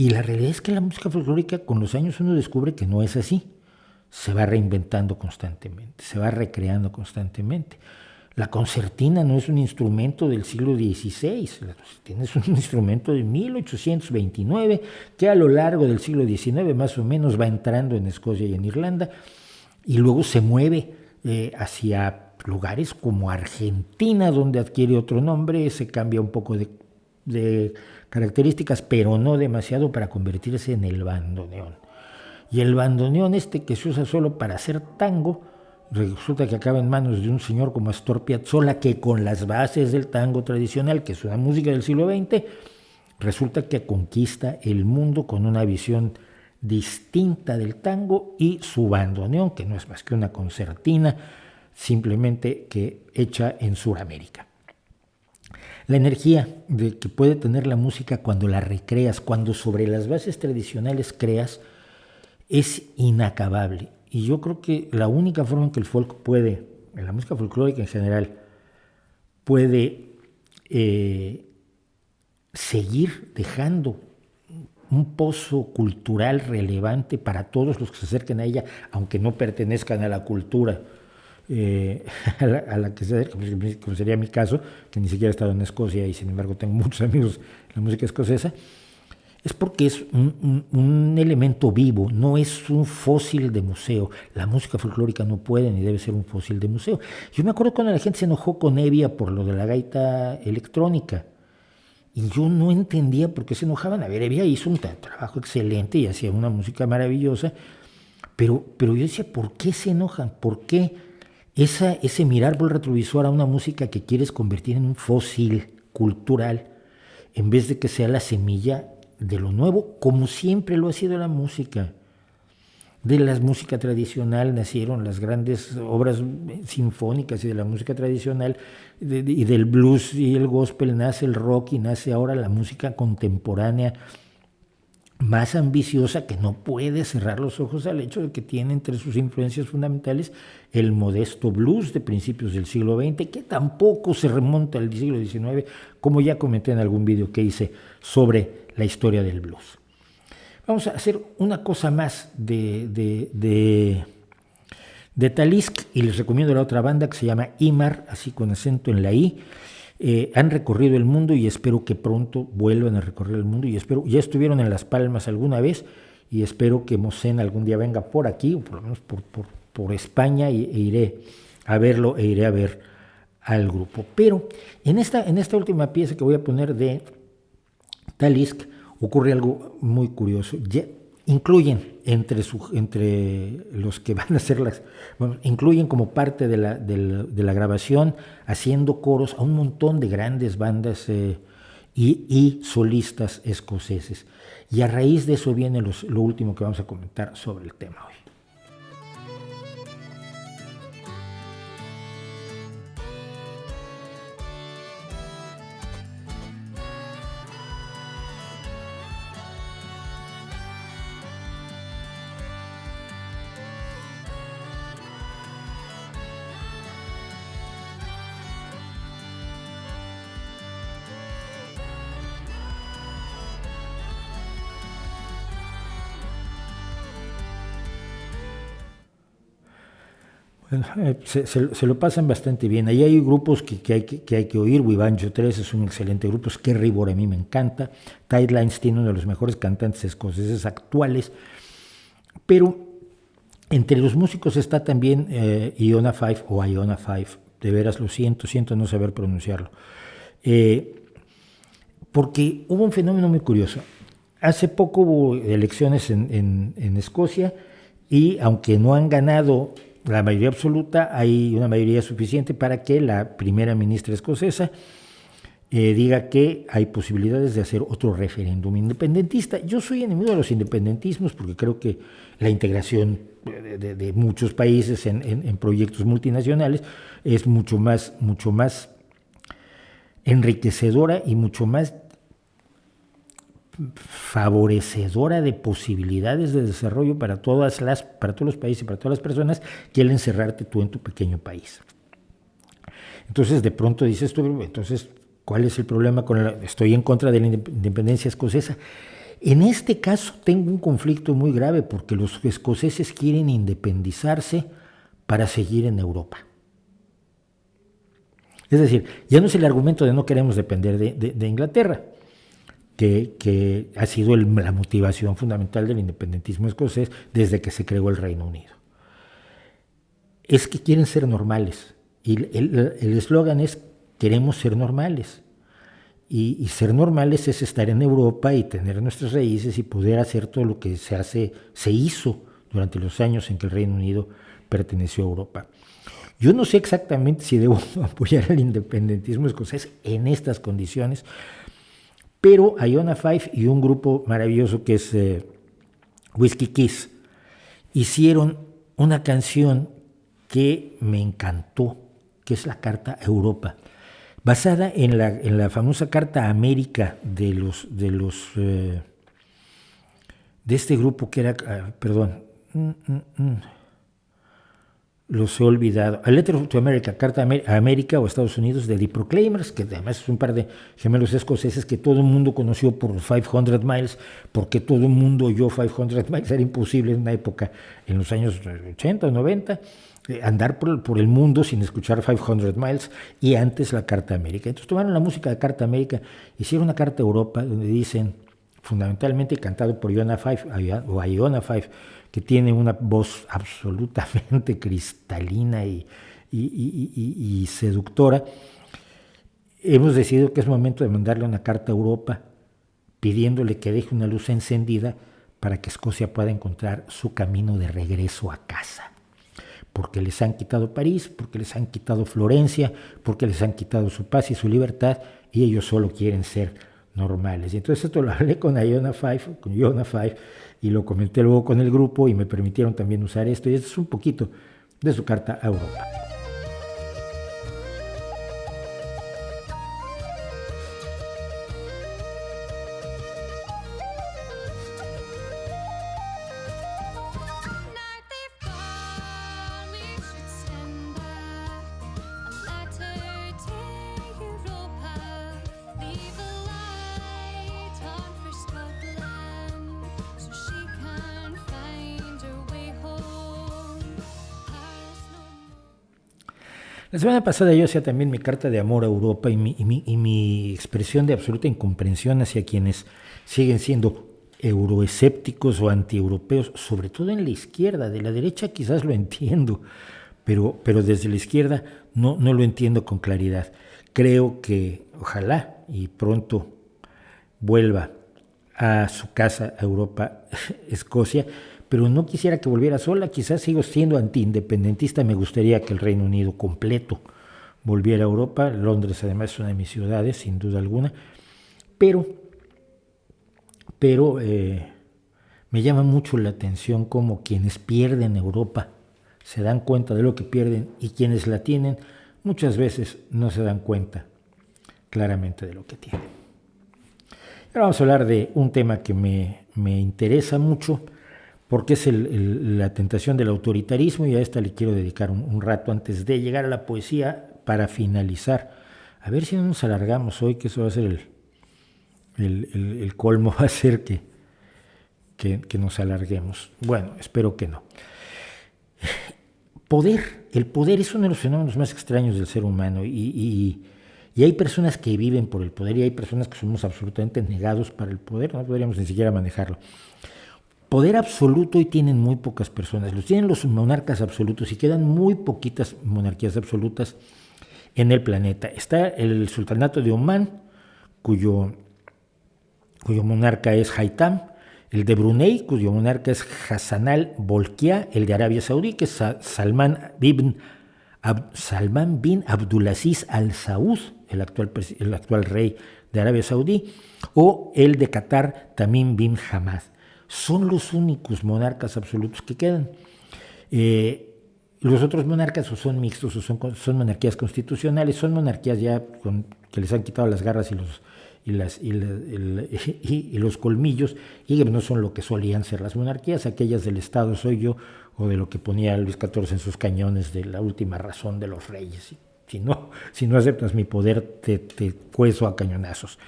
Y la realidad es que la música folclórica con los años uno descubre que no es así. Se va reinventando constantemente, se va recreando constantemente. La concertina no es un instrumento del siglo XVI, la concertina es un instrumento de 1829 que a lo largo del siglo XIX más o menos va entrando en Escocia y en Irlanda y luego se mueve hacia lugares como Argentina, donde adquiere otro nombre, se cambia un poco de características, pero no demasiado para convertirse en el bandoneón. Y el bandoneón que se usa solo para hacer tango, resulta que acaba en manos de un señor como Astor Piazzolla, que con las bases del tango tradicional, que es una música del siglo XX, resulta que conquista el mundo con una visión distinta del tango y su bandoneón, que no es más que una concertina, simplemente que hecha en Sudamérica. La energía que puede tener la música cuando la recreas, cuando sobre las bases tradicionales creas, es inacabable. Y yo creo que la única forma en que el folk la música folclórica en general, puede seguir dejando un pozo cultural relevante para todos los que se acerquen a ella, aunque no pertenezcan a la cultura a la que se acerca, como sería mi caso, que ni siquiera he estado en Escocia y sin embargo tengo muchos amigos en la música escocesa, es porque es un elemento vivo, no es un fósil de museo. La música folclórica no puede ni debe ser un fósil de museo. Yo me acuerdo cuando la gente se enojó con Evia por lo de la gaita electrónica, y yo no entendía por qué se enojaban. A ver, Evia hizo un trabajo excelente y hacía una música maravillosa, pero yo decía, ¿por qué se enojan? ¿Por qué ese mirar por el retrovisor a una música que quieres convertir en un fósil cultural en vez de que sea la semilla de lo nuevo, como siempre lo ha sido la música? De la música tradicional nacieron las grandes obras sinfónicas, y de la música tradicional y del blues y el gospel nace el rock, y nace ahora la música contemporánea más ambiciosa, que no puede cerrar los ojos al hecho de que tiene entre sus influencias fundamentales el modesto blues de principios del siglo XX, que tampoco se remonta al siglo XIX, como ya comenté en algún video que hice sobre la historia del blues. Vamos a hacer una cosa más de Talisk, y les recomiendo la otra banda que se llama Imar, así con acento en la I. Han recorrido el mundo y espero que pronto vuelvan a recorrer el mundo, y espero, ya estuvieron en Las Palmas alguna vez, y espero que Mosén algún día venga por aquí, o por lo menos por España, e iré a verlo e iré a ver al grupo. Pero en esta última pieza que voy a poner de Talisk ocurre algo muy curioso. Ya incluyen entre los que van a hacer incluyen como parte de la grabación, haciendo coros, a un montón de grandes bandas y solistas escoceses. Y a raíz de eso viene lo último que vamos a comentar sobre el tema hoy. Se lo pasan bastante bien. Ahí hay grupos que hay que oír. Wibanjo 3 es un excelente grupo. Kerry Bor a mí me encanta. Tidelines tiene uno de los mejores cantantes escoceses actuales. Pero entre los músicos está también Iona Five o Iona Five. De veras lo siento no saber pronunciarlo. Porque hubo un fenómeno muy curioso. Hace poco hubo elecciones en Escocia, y aunque no han ganado la mayoría absoluta, hay una mayoría suficiente para que la primera ministra escocesa diga que hay posibilidades de hacer otro referéndum independentista. Yo soy enemigo de los independentismos porque creo que la integración de muchos países en proyectos multinacionales es mucho más enriquecedora y mucho más favorecedora de posibilidades de desarrollo para todos los países y para todas las personas que el encerrarte tú en tu pequeño país. Entonces de pronto dices tú, entonces, ¿cuál es el problema estoy en contra de la independencia escocesa? En este caso tengo un conflicto muy grave porque los escoceses quieren independizarse para seguir en Europa. Es decir, ya no es el argumento de no queremos depender de Inglaterra, que ha sido la motivación fundamental del independentismo escocés desde que se creó el Reino Unido. Es que quieren ser normales, y el eslogan es queremos ser normales, y ser normales es estar en Europa y tener nuestras raíces y poder hacer todo lo que se hizo durante los años en que el Reino Unido perteneció a Europa. Yo no sé exactamente si debo apoyar al independentismo escocés en estas condiciones, pero Iona Five y un grupo maravilloso que es Whiskey Kiss hicieron una canción que me encantó, que es la Carta a Europa, basada en la famosa Carta a América de este grupo que era, los he olvidado. A Letter to America, Carta a América o Estados Unidos, de The Proclaimers, que además es un par de gemelos escoceses que todo el mundo conoció por 500 Miles, porque todo el mundo oyó 500 Miles. Era imposible en una época, en los años 80 o 90, andar por el mundo sin escuchar 500 Miles, y antes la Carta a América. Entonces tomaron la música de Carta a América, hicieron una Carta a Europa donde dicen, fundamentalmente cantado por Iona Five o Iona Five, que tiene una voz absolutamente cristalina y seductora, hemos decidido que es momento de mandarle una carta a Europa pidiéndole que deje una luz encendida para que Escocia pueda encontrar su camino de regreso a casa. Porque les han quitado París, porque les han quitado Florencia, porque les han quitado su paz y su libertad, y ellos solo quieren ser normales. Y entonces esto lo hablé con Iona Five, y lo comenté luego con el grupo y me permitieron también usar esto, y esto es un poquito de su Carta a Europa. La semana pasada yo hacía también mi carta de amor a Europa y mi expresión de absoluta incomprensión hacia quienes siguen siendo euroescépticos o antieuropeos, sobre todo en la izquierda. De la derecha quizás lo entiendo, pero desde la izquierda no lo entiendo con claridad. Creo que ojalá y pronto vuelva a su casa, a Europa, Escocia, pero no quisiera que volviera sola. Quizás sigo siendo antiindependentista, me gustaría que el Reino Unido completo volviera a Europa. Londres además es una de mis ciudades, sin duda alguna, pero me llama mucho la atención cómo quienes pierden Europa se dan cuenta de lo que pierden y quienes la tienen muchas veces no se dan cuenta claramente de lo que tienen. Ahora vamos a hablar de un tema que me interesa mucho porque es la tentación del autoritarismo, y a esta le quiero dedicar un rato antes de llegar a la poesía para finalizar. A ver si no nos alargamos hoy, que eso va a ser el colmo, va a ser que nos alarguemos. Bueno, espero que no. El poder es uno de los fenómenos más extraños del ser humano y hay personas que viven por el poder y hay personas que somos absolutamente negados para el poder, no podríamos ni siquiera manejarlo. Poder absoluto hoy tienen muy pocas personas, los tienen los monarcas absolutos y quedan muy poquitas monarquías absolutas en el planeta. Está el sultanato de Omán, cuyo monarca es Haitham, el de Brunei, cuyo monarca es Hassan al-Bolkiah, el de Arabia Saudí, que es Salman bin Abdulaziz al Saud, el actual rey de Arabia Saudí, o el de Qatar, Tamim bin Hamad. Son los únicos monarcas absolutos que quedan. Los otros monarcas o son mixtos o son monarquías constitucionales, son monarquías ya que les han quitado las garras y los colmillos, y no son lo que solían ser las monarquías, aquellas del Estado soy yo, o de lo que ponía Luis XIV en sus cañones de la última razón de los reyes. Si no aceptas mi poder, te cuezo a cañonazos.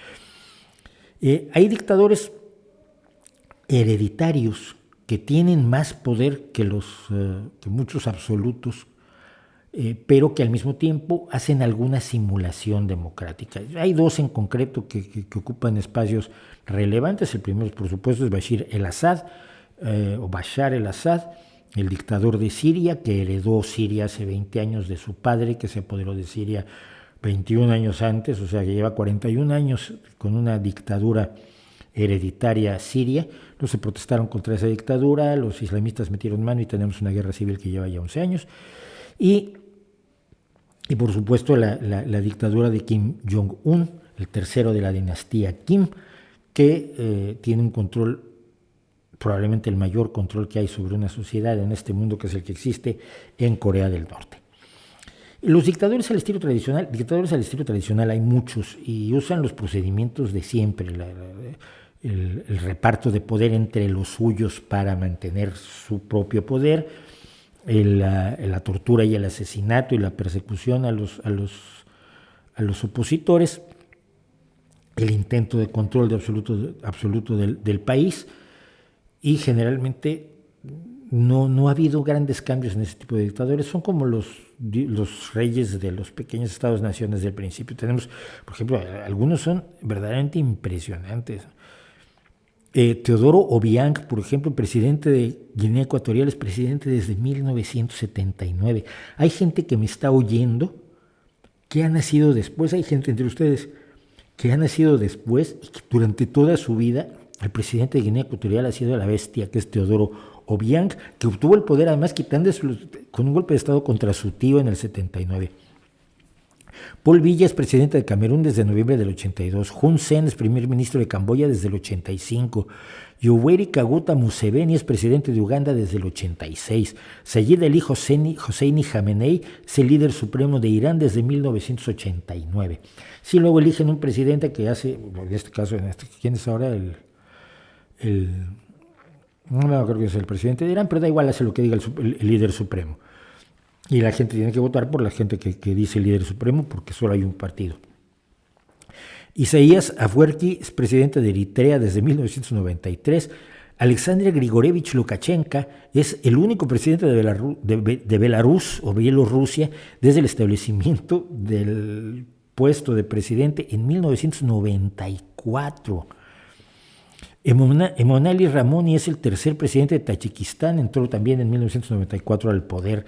Hay dictadores hereditarios que tienen más poder que muchos absolutos, pero que al mismo tiempo hacen alguna simulación democrática. Hay dos en concreto que ocupan espacios relevantes. El primero, por supuesto, es Bashar el-Assad, el dictador de Siria, que heredó Siria hace 20 años de su padre, que se apoderó de Siria 21 años antes, o sea que lleva 41 años con una dictadura hereditaria siria. Los se protestaron contra esa dictadura, los islamistas metieron mano y tenemos una guerra civil que lleva ya 11 años. Y por supuesto la dictadura de Kim Jong-un, el tercero de la dinastía Kim, que tiene un control, probablemente el mayor control que hay sobre una sociedad en este mundo, que es el que existe en Corea del Norte. Los dictadores al estilo tradicional hay muchos y usan los procedimientos de siempre, el reparto de poder entre los suyos para mantener su propio poder, la tortura y el asesinato y la persecución a los opositores, el intento de control absoluto del país, y generalmente no ha habido grandes cambios en ese tipo de dictadores. Son como los reyes de los pequeños estados-naciones del principio. Tenemos, por ejemplo, algunos son verdaderamente impresionantes. Teodoro Obiang, por ejemplo, presidente de Guinea Ecuatorial, es presidente desde 1979. Hay gente que me está oyendo que ha nacido después, hay gente entre ustedes que ha nacido después y que durante toda su vida el presidente de Guinea Ecuatorial ha sido la bestia, que es Teodoro Obiang, que obtuvo el poder además con un golpe de estado contra su tío en el 79. Paul Biya es presidente de Camerún desde noviembre del 82. Hun Sen es primer ministro de Camboya desde el 85. Yoweri Kaguta Museveni es presidente de Uganda desde el 86. Sayyid Ali Hosseini Khamenei es el líder supremo de Irán desde 1989. Sí, luego eligen un presidente que hace, en este caso, ¿quién es ahora? No creo que es el presidente de Irán, pero da igual, hace lo que diga el líder supremo. Y la gente tiene que votar por la gente que dice el líder supremo, porque solo hay un partido. Isaías Afwerki es presidente de Eritrea desde 1993. Alexander Grigorievich Lukashenko es el único presidente de Belarus o Bielorrusia desde el establecimiento del puesto de presidente en 1994. Emomali Rahmoni es el tercer presidente de Tayikistán, entró también en 1994 al poder.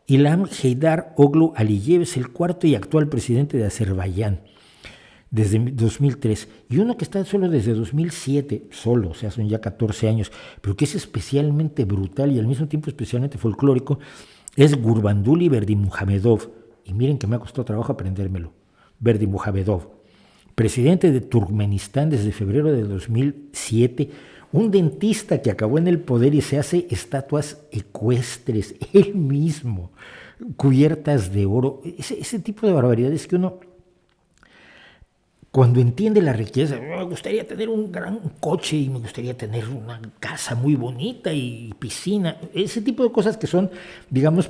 Ilham Heydar Oglu Aliyev es el cuarto y actual presidente de Azerbaiyán desde 2003, y uno que está solo desde 2007, o sea, son ya 14 años, pero que es especialmente brutal y al mismo tiempo especialmente folclórico, es Gurbanguly Berdimuhamedov. Y miren que me ha costado trabajo aprendérmelo. Berdimuhamedov, presidente de Turkmenistán desde febrero de 2007, un dentista que acabó en el poder y se hace estatuas ecuestres, él mismo, cubiertas de oro, ese tipo de barbaridades que uno, cuando entiende la riqueza, me gustaría tener un gran coche y me gustaría tener una casa muy bonita y piscina, ese tipo de cosas que son, digamos,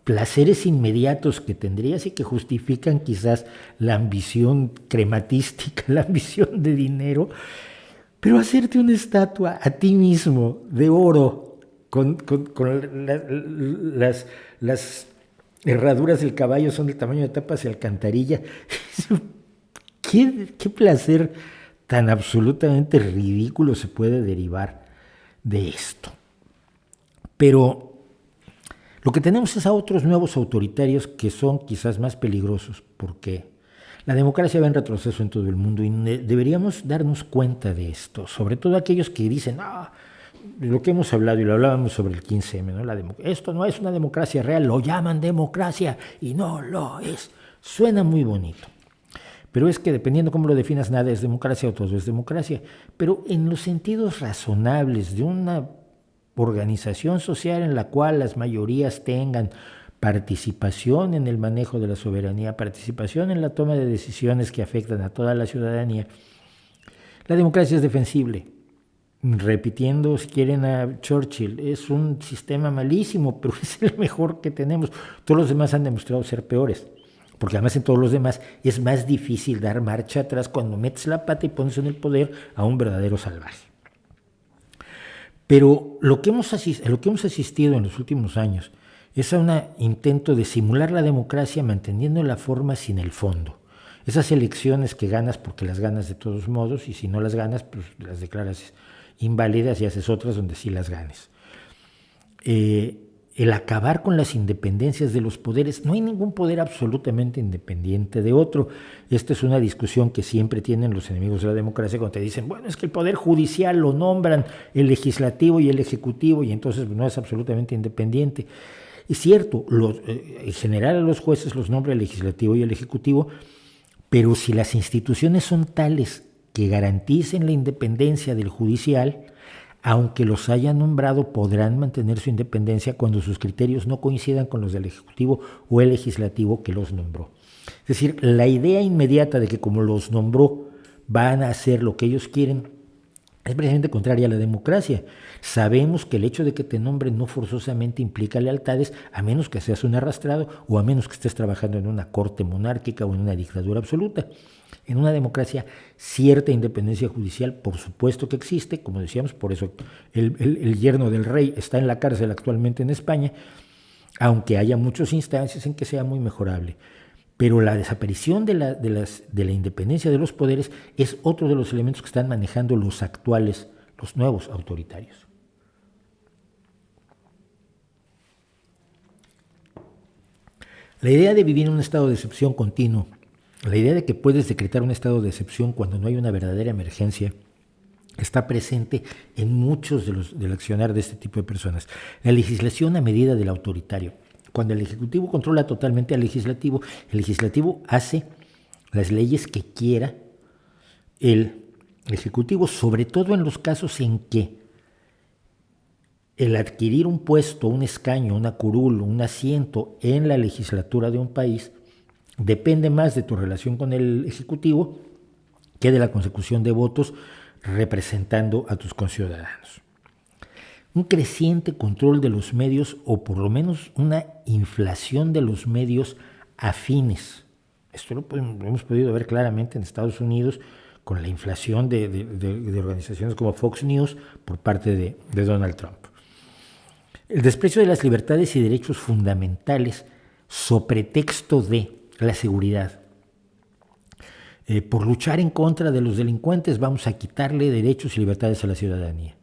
placeres inmediatos que tendrías y que justifican quizás la ambición crematística, la ambición de dinero, pero hacerte una estatua a ti mismo de oro con las herraduras del caballo son del tamaño de tapas de alcantarilla. ¿Qué placer tan absolutamente ridículo se puede derivar de esto? Pero lo que tenemos es a otros nuevos autoritarios que son quizás más peligrosos, porque la democracia va en retroceso en todo el mundo y deberíamos darnos cuenta de esto, sobre todo aquellos que dicen, lo que hemos hablado y lo hablábamos sobre el 15M, ¿no? Esto no es una democracia real, lo llaman democracia y no lo es. Suena muy bonito. Pero es que dependiendo cómo lo definas, nada es democracia o todo es democracia. Pero en los sentidos razonables de una organización social en la cual las mayorías tengan participación en el manejo de la soberanía, participación en la toma de decisiones que afectan a toda la ciudadanía, la democracia es defensible. Repitiendo, si quieren, a Churchill, es un sistema malísimo, pero es el mejor que tenemos. Todos los demás han demostrado ser peores. Porque además en todos los demás es más difícil dar marcha atrás cuando metes la pata y pones en el poder a un verdadero salvaje. Pero lo que hemos asistido en los últimos años es a un intento de simular la democracia manteniendo la forma sin el fondo. Esas elecciones que ganas porque las ganas de todos modos y si no las ganas, pues las declaras inválidas y haces otras donde sí las ganes. El acabar con las independencias de los poderes. No hay ningún poder absolutamente independiente de otro. Esta es una discusión que siempre tienen los enemigos de la democracia cuando te dicen, bueno, es que el poder judicial lo nombran el legislativo y el ejecutivo y entonces no es absolutamente independiente. Es cierto, en general a los jueces los nombra el legislativo y el ejecutivo, pero si las instituciones son tales que garanticen la independencia del judicial, aunque los haya nombrado, podrán mantener su independencia cuando sus criterios no coincidan con los del Ejecutivo o el Legislativo que los nombró. Es decir, la idea inmediata de que como los nombró van a hacer lo que ellos quieren es precisamente contraria a la democracia. Sabemos que el hecho de que te nombren no forzosamente implica lealtades, a menos que seas un arrastrado o a menos que estés trabajando en una corte monárquica o en una dictadura absoluta. En una democracia, cierta independencia judicial, por supuesto que existe, como decíamos, por eso el yerno del rey está en la cárcel actualmente en España, aunque haya muchas instancias en que sea muy mejorable. Pero la desaparición de la independencia de los poderes es otro de los elementos que están manejando los nuevos autoritarios. La idea de vivir en un estado de excepción continuo, la idea de que puedes decretar un estado de excepción cuando no hay una verdadera emergencia, está presente en muchos del accionar de este tipo de personas. La legislación a medida del autoritario. Cuando el Ejecutivo controla totalmente al Legislativo, el Legislativo hace las leyes que quiera el Ejecutivo, sobre todo en los casos en que el adquirir un puesto, un escaño, una curul, un asiento en la legislatura de un país depende más de tu relación con el Ejecutivo que de la consecución de votos representando a tus conciudadanos. Un creciente control de los medios o por lo menos una inflación de los medios afines. Esto lo hemos podido ver claramente en Estados Unidos con la inflación de organizaciones como Fox News por parte de Donald Trump. El desprecio de las libertades y derechos fundamentales sobre pretexto de la seguridad. Por luchar en contra de los delincuentes vamos a quitarle derechos y libertades a la ciudadanía.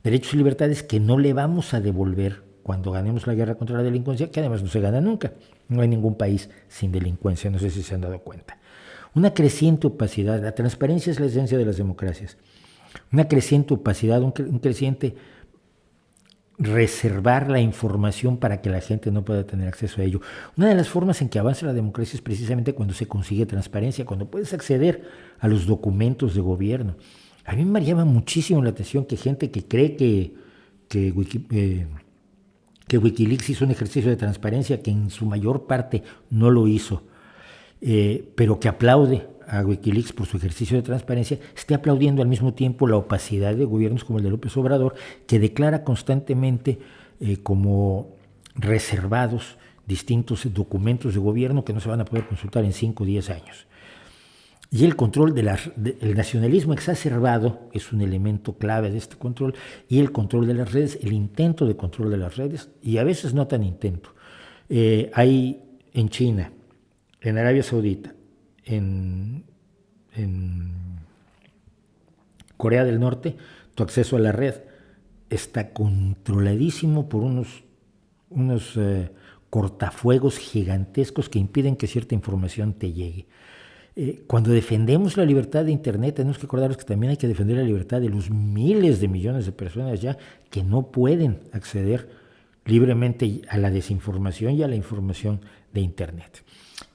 Derechos y libertades que no le vamos a devolver cuando ganemos la guerra contra la delincuencia, que además no se gana nunca. No hay ningún país sin delincuencia, no sé si se han dado cuenta. Una creciente opacidad, la transparencia es la esencia de las democracias. Una creciente opacidad, un creciente reservar la información para que la gente no pueda tener acceso a ello. Una de las formas en que avanza la democracia es precisamente cuando se consigue transparencia, cuando puedes acceder a los documentos de gobierno. A mí me llama muchísimo la atención que gente que cree que Wikileaks hizo un ejercicio de transparencia, que en su mayor parte no lo hizo, pero que aplaude a Wikileaks por su ejercicio de transparencia, esté aplaudiendo al mismo tiempo la opacidad de gobiernos como el de López Obrador, que declara constantemente como reservados distintos documentos de gobierno que no se van a poder consultar en 5 o 10 años. Y el control el nacionalismo exacerbado es un elemento clave de este control, y el control de las redes, el intento de control de las redes, y a veces no tan intento. Hay en China, en Arabia Saudita, en Corea del Norte, tu acceso a la red está controladísimo por unos cortafuegos gigantescos que impiden que cierta información te llegue. Cuando defendemos la libertad de Internet, tenemos que acordarnos que también hay que defender la libertad de los miles de millones de personas ya que no pueden acceder libremente a la desinformación y a la información de Internet.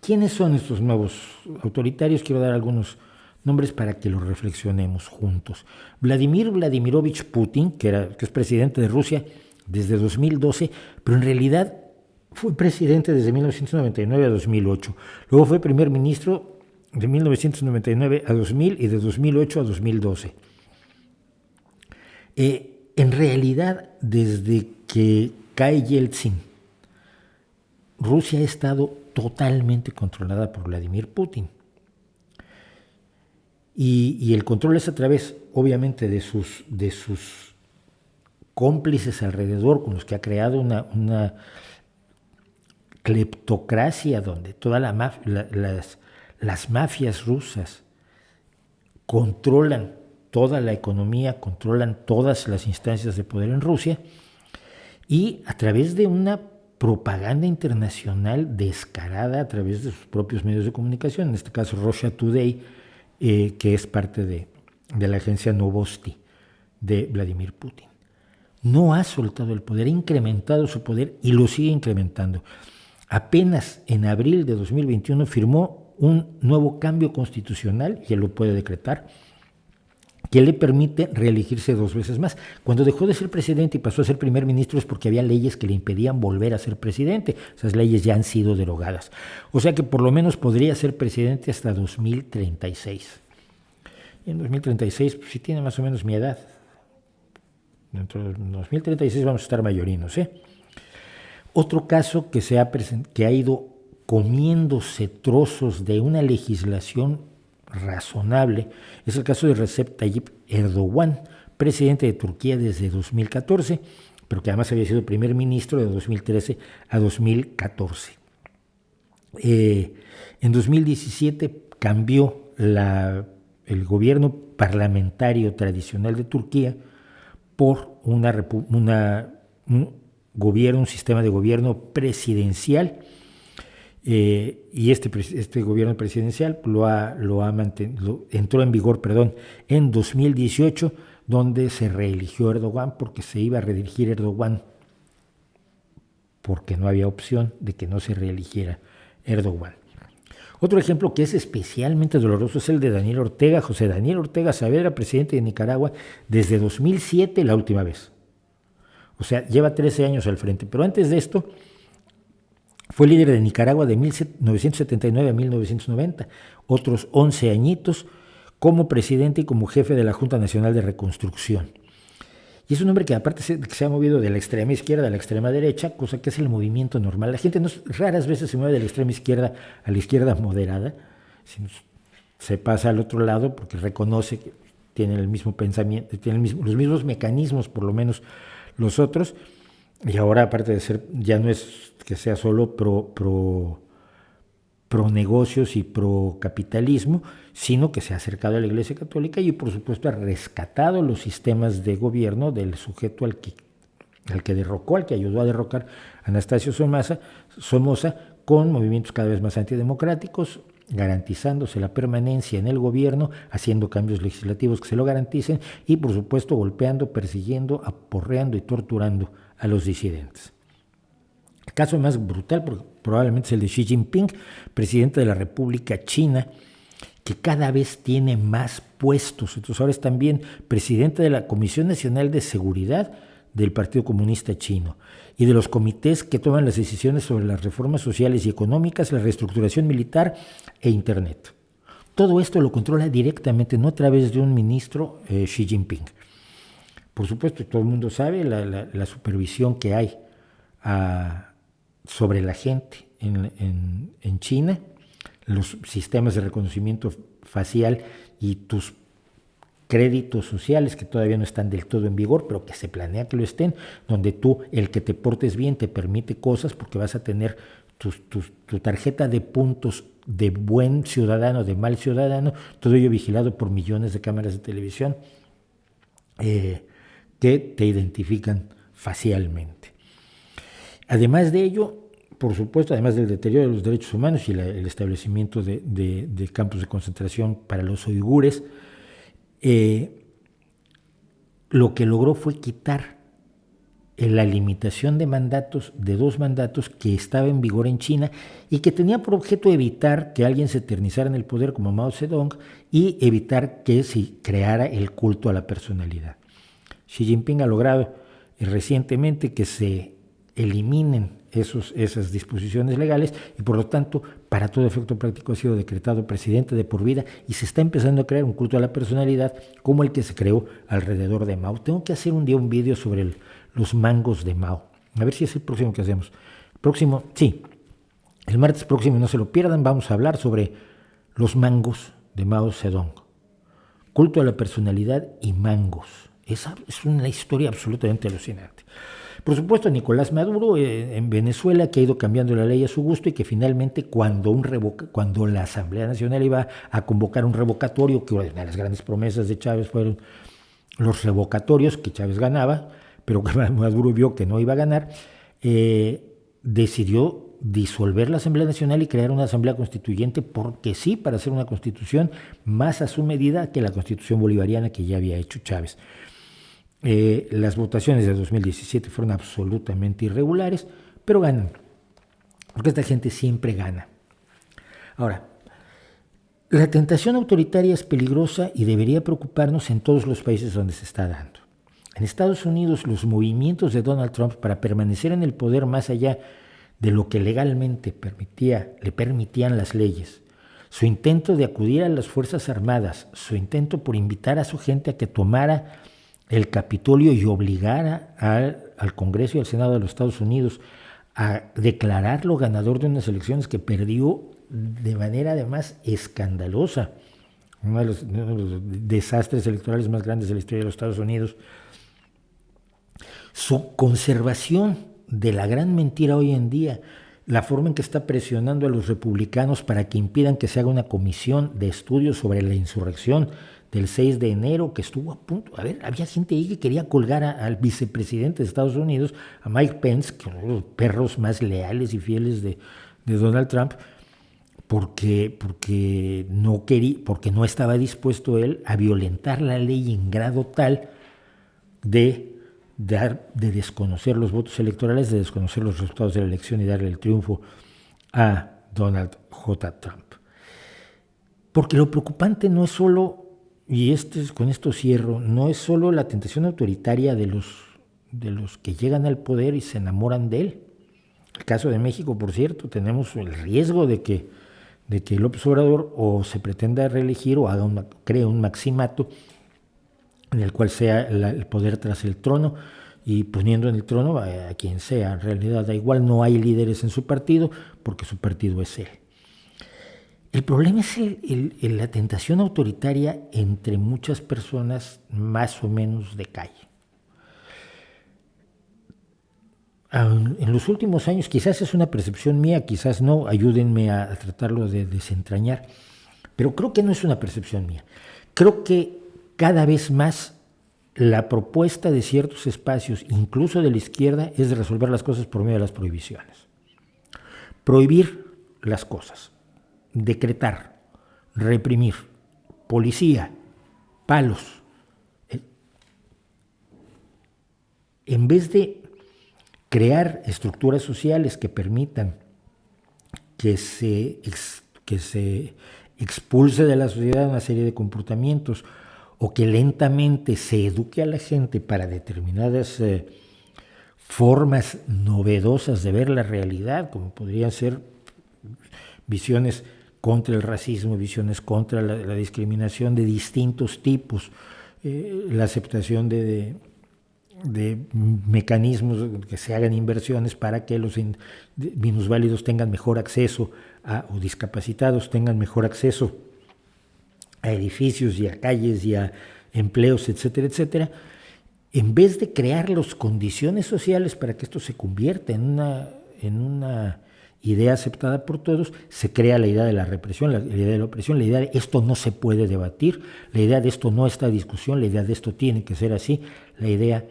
¿Quiénes son estos nuevos autoritarios? Quiero dar algunos nombres para que los reflexionemos juntos. Vladimir Vladimirovich Putin, que es presidente de Rusia desde 2012, pero en realidad fue presidente desde 1999 a 2008. Luego fue primer ministro de 1999 a 2000 y de 2008 a 2012. En realidad, desde que cae Yeltsin, Rusia ha estado totalmente controlada por Vladimir Putin. Y el control es a través, obviamente, de sus cómplices alrededor, con los que ha creado una cleptocracia donde todas las mafias rusas controlan toda la economía, controlan todas las instancias de poder en Rusia, y a través de una propaganda internacional descarada a través de sus propios medios de comunicación, en este caso Russia Today, que es parte de la agencia Novosti de Vladimir Putin. No ha soltado el poder, ha incrementado su poder y lo sigue incrementando. Apenas en abril de 2021 firmó un nuevo cambio constitucional, y él lo puede decretar, que le permite reelegirse 2 veces más. Cuando dejó de ser presidente y pasó a ser primer ministro es porque había leyes que le impedían volver a ser presidente. Esas leyes ya han sido derogadas. O sea que por lo menos podría ser presidente hasta 2036. Y en 2036, pues sí tiene más o menos mi edad. Dentro de 2036 vamos a estar mayorinos, Otro caso que ha ido comiéndose trozos de una legislación razonable es el caso de Recep Tayyip Erdogan, presidente de Turquía desde 2014, pero que además había sido primer ministro de 2013 a 2014. En 2017 cambió el gobierno parlamentario tradicional de Turquía por un sistema de gobierno presidencial. Y este gobierno presidencial entró en vigor en 2018, donde se reeligió Erdogan, porque se iba a reelegir Erdogan, porque no había opción de que no se reeligiera Erdogan. Otro ejemplo que es especialmente doloroso es el de Daniel Ortega. José Daniel Ortega Saavedra, presidente de Nicaragua desde 2007 la última vez. O sea, lleva 13 años al frente, pero antes de esto fue líder de Nicaragua de 1979 a 1990, otros 11 añitos como presidente y como jefe de la Junta Nacional de Reconstrucción. Y es un hombre que aparte se ha movido de la extrema izquierda a la extrema derecha, cosa que es el movimiento normal. La gente raras veces se mueve de la extrema izquierda a la izquierda moderada, sino se pasa al otro lado porque reconoce que tienen el mismo pensamiento, tienen los mismos mecanismos, por lo menos los otros, y ahora aparte de ser, ya no es que sea solo pro negocios y pro capitalismo, sino que se ha acercado a la Iglesia Católica y por supuesto ha rescatado los sistemas de gobierno del sujeto al que derrocó, al que ayudó a derrocar a Anastasio Somoza, con movimientos cada vez más antidemocráticos, garantizándose la permanencia en el gobierno, haciendo cambios legislativos que se lo garanticen y por supuesto golpeando, persiguiendo, aporreando y torturando a los disidentes. El caso más brutal probablemente es el de Xi Jinping, presidente de la República China, que cada vez tiene más puestos. Entonces ahora es también presidente de la Comisión Nacional de Seguridad del Partido Comunista Chino y de los comités que toman las decisiones sobre las reformas sociales y económicas, la reestructuración militar e Internet. Todo esto lo controla directamente, no a través de un ministro, Xi Jinping. Por supuesto, todo el mundo sabe la supervisión que hay sobre la gente en China, los sistemas de reconocimiento facial y tus créditos sociales que todavía no están del todo en vigor, pero que se planea que lo estén, donde tú, el que te portes bien, te permite cosas porque vas a tener tu tarjeta de puntos de buen ciudadano, de mal ciudadano, todo ello vigilado por millones de cámaras de televisión que te identifican facialmente. Además de ello, por supuesto, además del deterioro de los derechos humanos y el establecimiento de campos de concentración para los uigures, lo que logró fue quitar la limitación de mandatos, de 2 mandatos que estaba en vigor en China y que tenía por objeto evitar que alguien se eternizara en el poder como Mao Zedong y evitar que se creara el culto a la personalidad. Xi Jinping ha logrado recientemente que se eliminen esas disposiciones legales y por lo tanto para todo efecto práctico ha sido decretado presidente de por vida y se está empezando a crear un culto a la personalidad como el que se creó alrededor de Mao. Tengo que hacer un día un vídeo sobre los mangos de Mao, a ver si es el próximo que hacemos. El martes próximo, no se lo pierdan, vamos a hablar sobre los mangos de Mao Zedong, culto a la personalidad y mangos. Esa es una historia absolutamente alucinante. Por supuesto, Nicolás Maduro en Venezuela, que ha ido cambiando la ley a su gusto y que finalmente cuando la Asamblea Nacional iba a convocar un revocatorio, que una de las grandes promesas de Chávez fueron los revocatorios, que Chávez ganaba, pero que Maduro vio que no iba a ganar, decidió disolver la Asamblea Nacional y crear una Asamblea Constituyente porque sí, para hacer una constitución más a su medida que la constitución bolivariana que ya había hecho Chávez. Las votaciones de 2017 fueron absolutamente irregulares, pero ganan, porque esta gente siempre gana. Ahora, la tentación autoritaria es peligrosa y debería preocuparnos en todos los países donde se está dando. En Estados Unidos, los movimientos de Donald Trump para permanecer en el poder más allá de lo que legalmente le permitían las leyes, su intento de acudir a las Fuerzas Armadas, su intento por invitar a su gente a que tomara el Capitolio y obligara al Congreso y al Senado de los Estados Unidos a declararlo ganador de unas elecciones que perdió de manera además escandalosa, uno de los desastres electorales más grandes de la historia de los Estados Unidos. Su conservación de la gran mentira hoy en día, la forma en que está presionando a los republicanos para que impidan que se haga una comisión de estudios sobre la insurrección del 6 de enero, que estuvo a punto. A ver, había gente ahí que quería colgar al vicepresidente de Estados Unidos, a Mike Pence, que uno de los perros más leales y fieles de Donald Trump, porque no estaba dispuesto él a violentar la ley en grado tal de desconocer los votos electorales, de desconocer los resultados de la elección y darle el triunfo a Donald J. Trump. Porque lo preocupante no es solo, y con esto cierro, no es solo la tentación autoritaria de los que llegan al poder y se enamoran de él. El caso de México, por cierto, tenemos el riesgo de que López Obrador o se pretenda reelegir o cree un maximato en el cual sea el poder tras el trono y poniendo en el trono a quien sea. En realidad da igual, no hay líderes en su partido porque su partido es él. El problema es la tentación autoritaria entre muchas personas más o menos de calle. En los últimos años, quizás es una percepción mía, quizás no, ayúdenme a tratarlo de desentrañar, pero creo que no es una percepción mía. Creo que cada vez más la propuesta de ciertos espacios, incluso de la izquierda, es de resolver las cosas por medio de las prohibiciones. Prohibir las cosas, decretar, reprimir, policía, palos. En vez de crear estructuras sociales que permitan que se expulse de la sociedad una serie de comportamientos o que lentamente se eduque a la gente para determinadas formas novedosas de ver la realidad, como podrían ser visiones contra el racismo, visiones contra la discriminación de distintos tipos, la aceptación de mecanismos que se hagan inversiones para que los minusválidos tengan mejor acceso o discapacitados tengan mejor acceso a edificios y a calles y a empleos, etcétera, etcétera, en vez de crear las condiciones sociales para que esto se convierta en una idea aceptada por todos, se crea la idea de la represión, la idea de la opresión, la idea de esto no se puede debatir, la idea de esto no está a discusión, la idea de esto tiene que ser así, la idea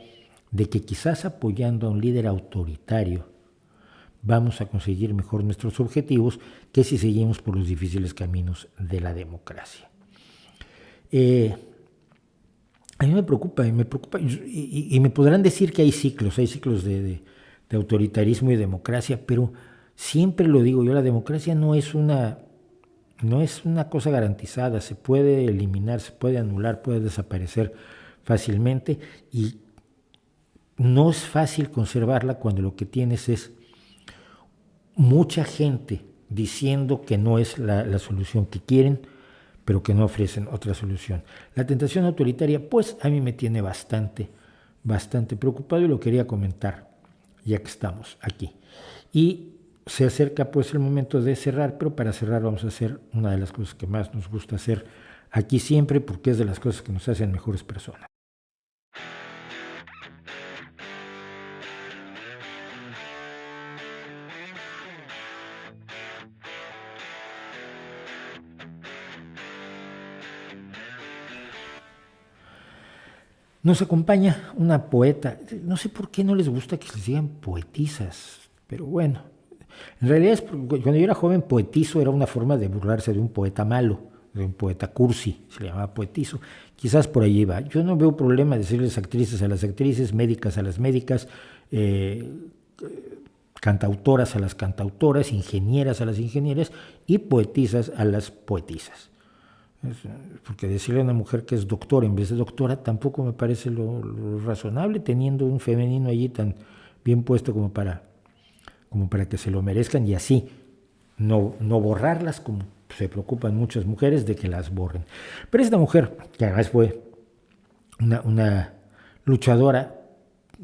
de que quizás apoyando a un líder autoritario vamos a conseguir mejor nuestros objetivos que si seguimos por los difíciles caminos de la democracia. A mí me preocupa y me podrán decir que hay ciclos de autoritarismo y democracia, pero siempre lo digo yo, la democracia no es una cosa garantizada, se puede eliminar, se puede anular, puede desaparecer fácilmente y no es fácil conservarla cuando lo que tienes es mucha gente diciendo que no es la solución que quieren, pero que no ofrecen otra solución. La tentación autoritaria, pues a mí me tiene bastante preocupado y lo quería comentar ya que estamos aquí. Y se acerca pues el momento de cerrar, pero para cerrar vamos a hacer una de las cosas que más nos gusta hacer aquí siempre, porque es de las cosas que nos hacen mejores personas. Nos acompaña una poeta, no sé por qué no les gusta que les digan poetisas, pero bueno, en realidad es porque cuando yo era joven poetizo era una forma de burlarse de un poeta malo, de un poeta cursi, se le llamaba poetizo, quizás por allí va. Yo no veo problema decirles actrices a las actrices, médicas a las médicas, cantautoras a las cantautoras, ingenieras a las ingenieras y poetisas a las poetisas. Porque decirle a una mujer que es doctora en vez de doctora tampoco me parece lo razonable, teniendo un femenino allí tan bien puesto como para que se lo merezcan y así no borrarlas como se preocupan muchas mujeres de que las borren. Pero esta mujer, que además fue una luchadora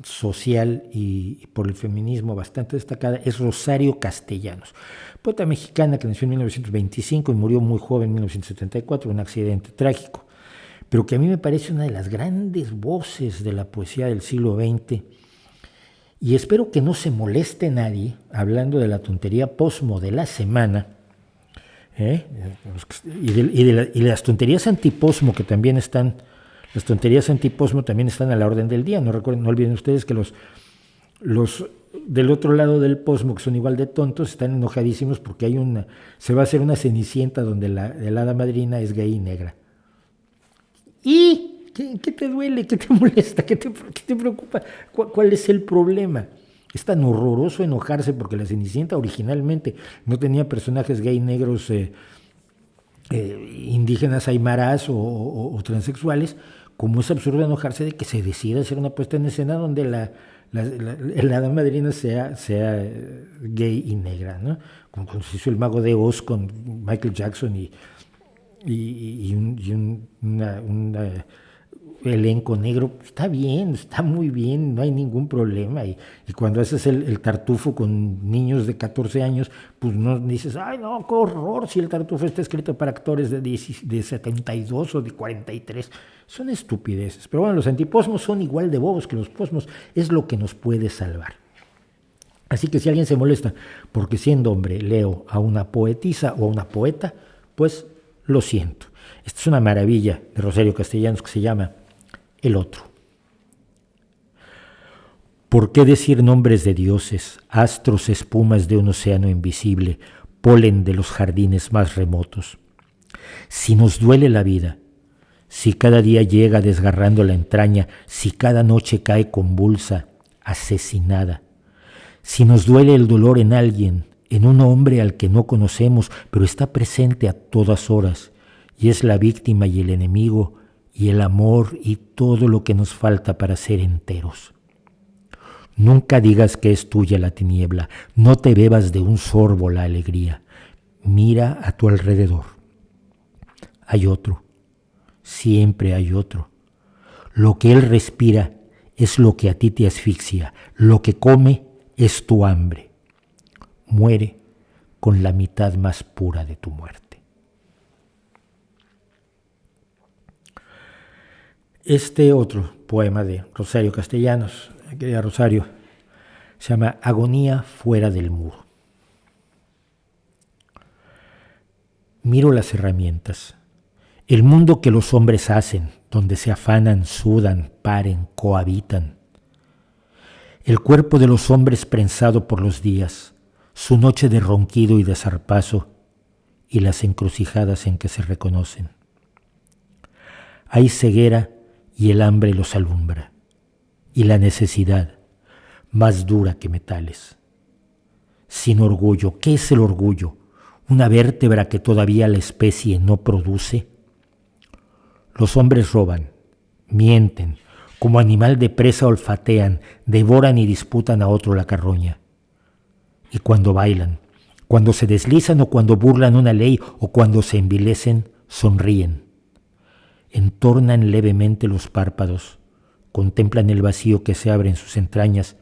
social y por el feminismo bastante destacada, es Rosario Castellanos, poeta mexicana que nació en 1925 y murió muy joven en 1974 en un accidente trágico, pero que a mí me parece una de las grandes voces de la poesía del siglo XX. Y espero que no se moleste nadie hablando de la tontería posmo de la semana, y de las tonterías antiposmo que también están. Las tonterías antiposmo también están a la orden del día. No olviden ustedes que los del otro lado del posmo, que son igual de tontos, están enojadísimos porque se va a hacer una cenicienta donde la hada madrina es gay y negra. ¿Y qué te duele? ¿Qué te molesta? ¿Qué te preocupa? ¿Cuál es el problema? Es tan horroroso enojarse porque la cenicienta originalmente no tenía personajes gay negros, indígenas aymarás o transexuales, como es absurdo enojarse de que se decida hacer una puesta en escena donde la hada madrina sea gay y negra, ¿no? Como se hizo el Mago de Oz con Michael Jackson y elenco negro, está bien, está muy bien, no hay ningún problema. Y cuando haces el tartufo con niños de 14 años, pues no dices, ay no, qué horror, si el tartufo está escrito para actores de 72 o de 43. Son estupideces. Pero bueno, los antiposmos son igual de bobos que los posmos, es lo que nos puede salvar. Así que si alguien se molesta porque siendo hombre leo a una poetisa o a una poeta, pues lo siento. Esta es una maravilla de Rosario Castellanos que se llama El Otro. ¿Por qué decir nombres de dioses, astros, espumas de un océano invisible, polen de los jardines más remotos? Si nos duele la vida, si cada día llega desgarrando la entraña, si cada noche cae convulsa, asesinada, si nos duele el dolor en alguien, en un hombre al que no conocemos, pero está presente a todas horas, y es la víctima y el enemigo, y el amor y todo lo que nos falta para ser enteros. Nunca digas que es tuya la tiniebla, no te bebas de un sorbo la alegría. Mira a tu alrededor. Hay otro, siempre hay otro. Lo que él respira es lo que a ti te asfixia, lo que come es tu hambre. Muere con la mitad más pura de tu muerte. Este otro poema de Rosario Castellanos, querida Rosario, se llama Agonía fuera del muro. Miro las herramientas, el mundo que los hombres hacen, donde se afanan, sudan, paren, cohabitan. El cuerpo de los hombres prensado por los días, su noche de ronquido y de zarpazo, y las encrucijadas en que se reconocen. Hay ceguera y el hambre los alumbra, y la necesidad, más dura que metales. Sin orgullo, ¿qué es el orgullo? ¿Una vértebra que todavía la especie no produce? Los hombres roban, mienten, como animal de presa olfatean, devoran y disputan a otro la carroña. Y cuando bailan, cuando se deslizan o cuando burlan una ley o cuando se envilecen, sonríen. Entornan levemente los párpados, contemplan el vacío que se abre en sus entrañas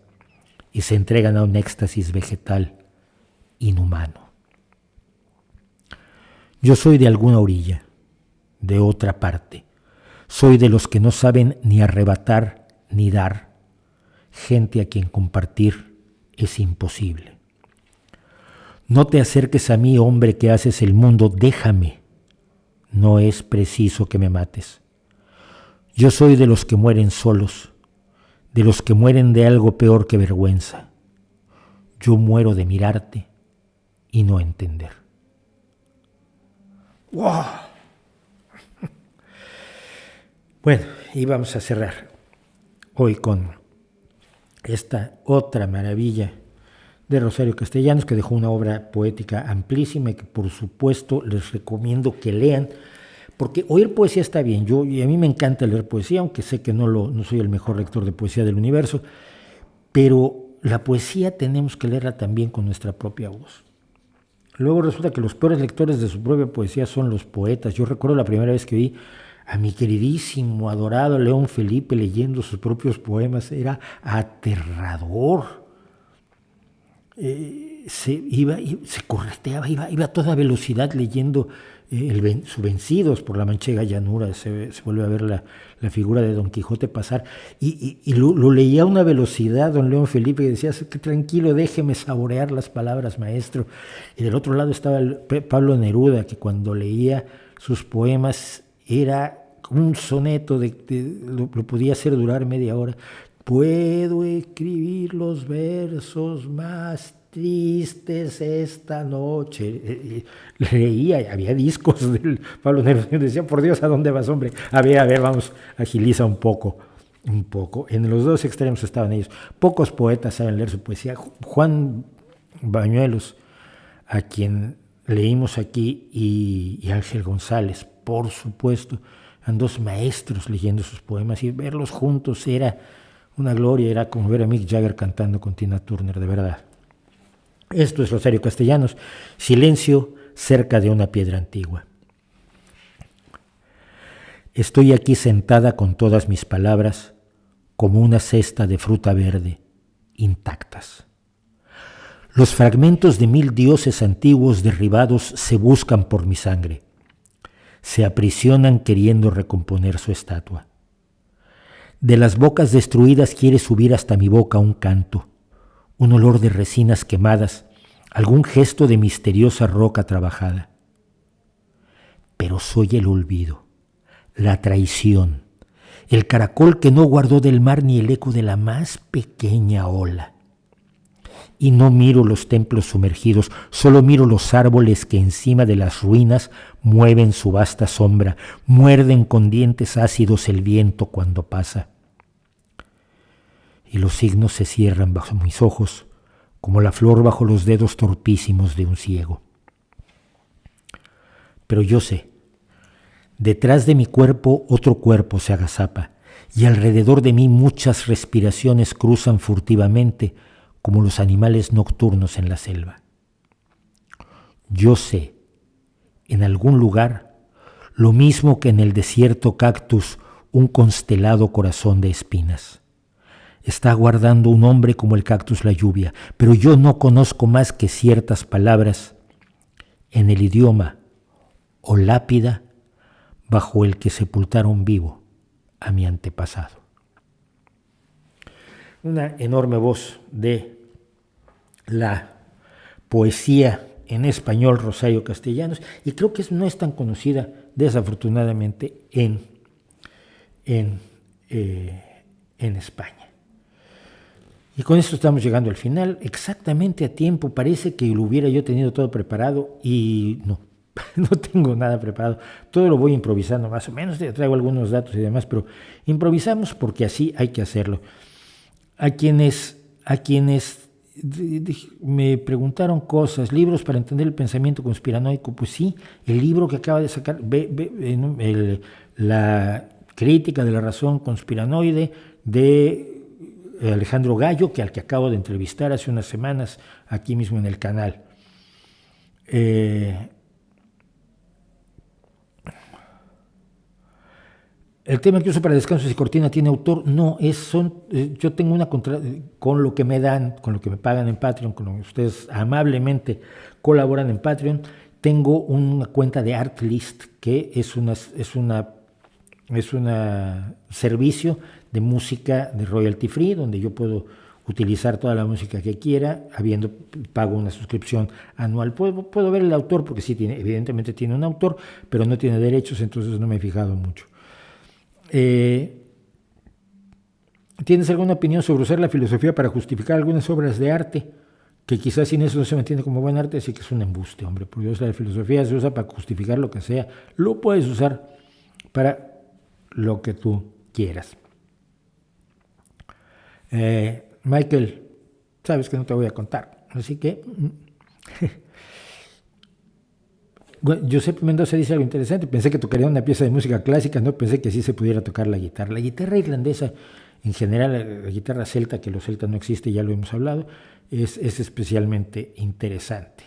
y se entregan a un éxtasis vegetal inhumano. Yo soy de alguna orilla, de otra parte. Soy de los que no saben ni arrebatar ni dar, gente a quien compartir es imposible. No te acerques a mí, hombre que haces el mundo, déjame. No es preciso que me mates. Yo soy de los que mueren solos, de los que mueren de algo peor que vergüenza. Yo muero de mirarte y no entender. ¡Wow! Bueno, y vamos a cerrar hoy con esta otra maravilla de Rosario Castellanos, que dejó una obra poética amplísima y que por supuesto les recomiendo que lean, porque oír poesía está bien, y a mí me encanta leer poesía, aunque sé que no soy el mejor lector de poesía del universo, pero la poesía tenemos que leerla también con nuestra propia voz. Luego resulta que los peores lectores de su propia poesía son los poetas. Yo recuerdo la primera vez que vi a mi queridísimo, adorado León Felipe leyendo sus propios poemas, era aterrador. Se correteaba, iba a toda velocidad leyendo sus Vencidos por la manchega llanura. Se vuelve a ver la figura de Don Quijote pasar y lo leía a una velocidad don León Felipe, y decía, que tranquilo, déjeme saborear las palabras, maestro. Y del otro lado estaba Pablo Neruda, que cuando leía sus poemas era un soneto, lo podía hacer durar media hora. Puedo escribir los versos más tristes esta noche. Leía, había discos del Pablo Neruda, y decía, por Dios, ¿a dónde vas, hombre? A ver, vamos, agiliza un poco. En los dos extremos estaban ellos. Pocos poetas saben leer su poesía. Juan Bañuelos, a quien leímos aquí, y Ángel González, por supuesto, eran dos maestros leyendo sus poemas, y verlos juntos era una gloria, era como ver a Mick Jagger cantando con Tina Turner, de verdad. Esto es Rosario Castellanos, Silencio cerca de una piedra antigua. Estoy aquí sentada con todas mis palabras, como una cesta de fruta verde, intactas. Los fragmentos de 1000 dioses antiguos derribados se buscan por mi sangre. Se aprisionan queriendo recomponer su estatua. De las bocas destruidas quiere subir hasta mi boca un canto, un olor de resinas quemadas, algún gesto de misteriosa roca trabajada. Pero soy el olvido, la traición, el caracol que no guardó del mar ni el eco de la más pequeña ola. Y no miro los templos sumergidos, solo miro los árboles que encima de las ruinas mueven su vasta sombra, muerden con dientes ácidos el viento cuando pasa. Y los signos se cierran bajo mis ojos, como la flor bajo los dedos torpísimos de un ciego. Pero yo sé, detrás de mi cuerpo otro cuerpo se agazapa, y alrededor de mí muchas respiraciones cruzan furtivamente, como los animales nocturnos en la selva. Yo sé, en algún lugar, lo mismo que en el desierto cactus, un constelado corazón de espinas. Está aguardando un hombre como el cactus la lluvia, pero yo no conozco más que ciertas palabras en el idioma o lápida bajo el que sepultaron vivo a mi antepasado. Una enorme voz de la poesía en español Rosario Castellanos, y creo que no es tan conocida, desafortunadamente, en España. Y con esto estamos llegando al final, exactamente a tiempo. Parece que lo hubiera yo tenido todo preparado y no, no tengo nada preparado. Todo lo voy improvisando más o menos, traigo algunos datos y demás, pero improvisamos porque así hay que hacerlo. A quienes me preguntaron cosas, libros para entender el pensamiento conspiranoico, pues sí, el libro que acaba de sacar, la crítica de la razón conspiranoide de Alejandro Gallo, al que acabo de entrevistar hace unas semanas aquí mismo en el canal. El tema que uso para descansos y cortina tiene autor. No, yo tengo una con lo que me dan, con lo que me pagan en Patreon, con lo que ustedes amablemente colaboran en Patreon. Tengo una cuenta de Artlist, que es un servicio de música de royalty free, donde yo puedo utilizar toda la música que quiera, pago una suscripción anual. Puedo ver el autor, porque sí, evidentemente tiene un autor, pero no tiene derechos, entonces no me he fijado mucho. ¿Tienes alguna opinión sobre usar la filosofía para justificar algunas obras de arte? Que quizás sin eso no se me entiende como buen arte, así que es un embuste, hombre. Por Dios, la filosofía se usa para justificar lo que sea. Lo puedes usar para lo que tú quieras. Michael, sabes que no te voy a contar, así que... Giuseppe Mendoza dice algo interesante. Pensé que tocaría una pieza de música clásica, no pensé que así se pudiera tocar la guitarra. La guitarra irlandesa, en general, la guitarra celta, que los celtas no existe, ya lo hemos hablado, es especialmente interesante.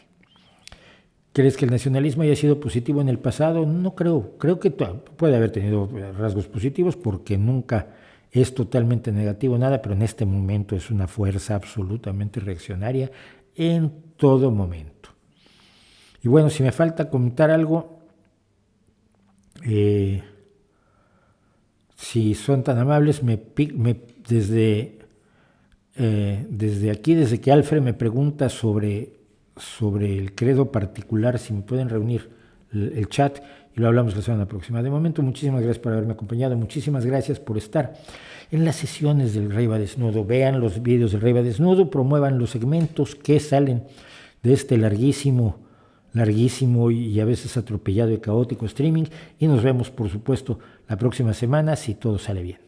¿Crees que el nacionalismo haya sido positivo en el pasado? No creo. Creo que puede haber tenido rasgos positivos, porque nunca es totalmente negativo nada, pero en este momento es una fuerza absolutamente reaccionaria en todo momento. Y bueno, si me falta comentar algo, si son tan amables, desde aquí, desde que Alfred me pregunta sobre el credo particular, si me pueden reunir el chat y lo hablamos la semana próxima. De momento, muchísimas gracias por haberme acompañado, muchísimas gracias por estar en las sesiones del Rey va Desnudo. Vean los vídeos del Rey va Desnudo, promuevan los segmentos que salen de este larguísimo y a veces atropellado y caótico streaming, y nos vemos, por supuesto, la próxima semana si todo sale bien.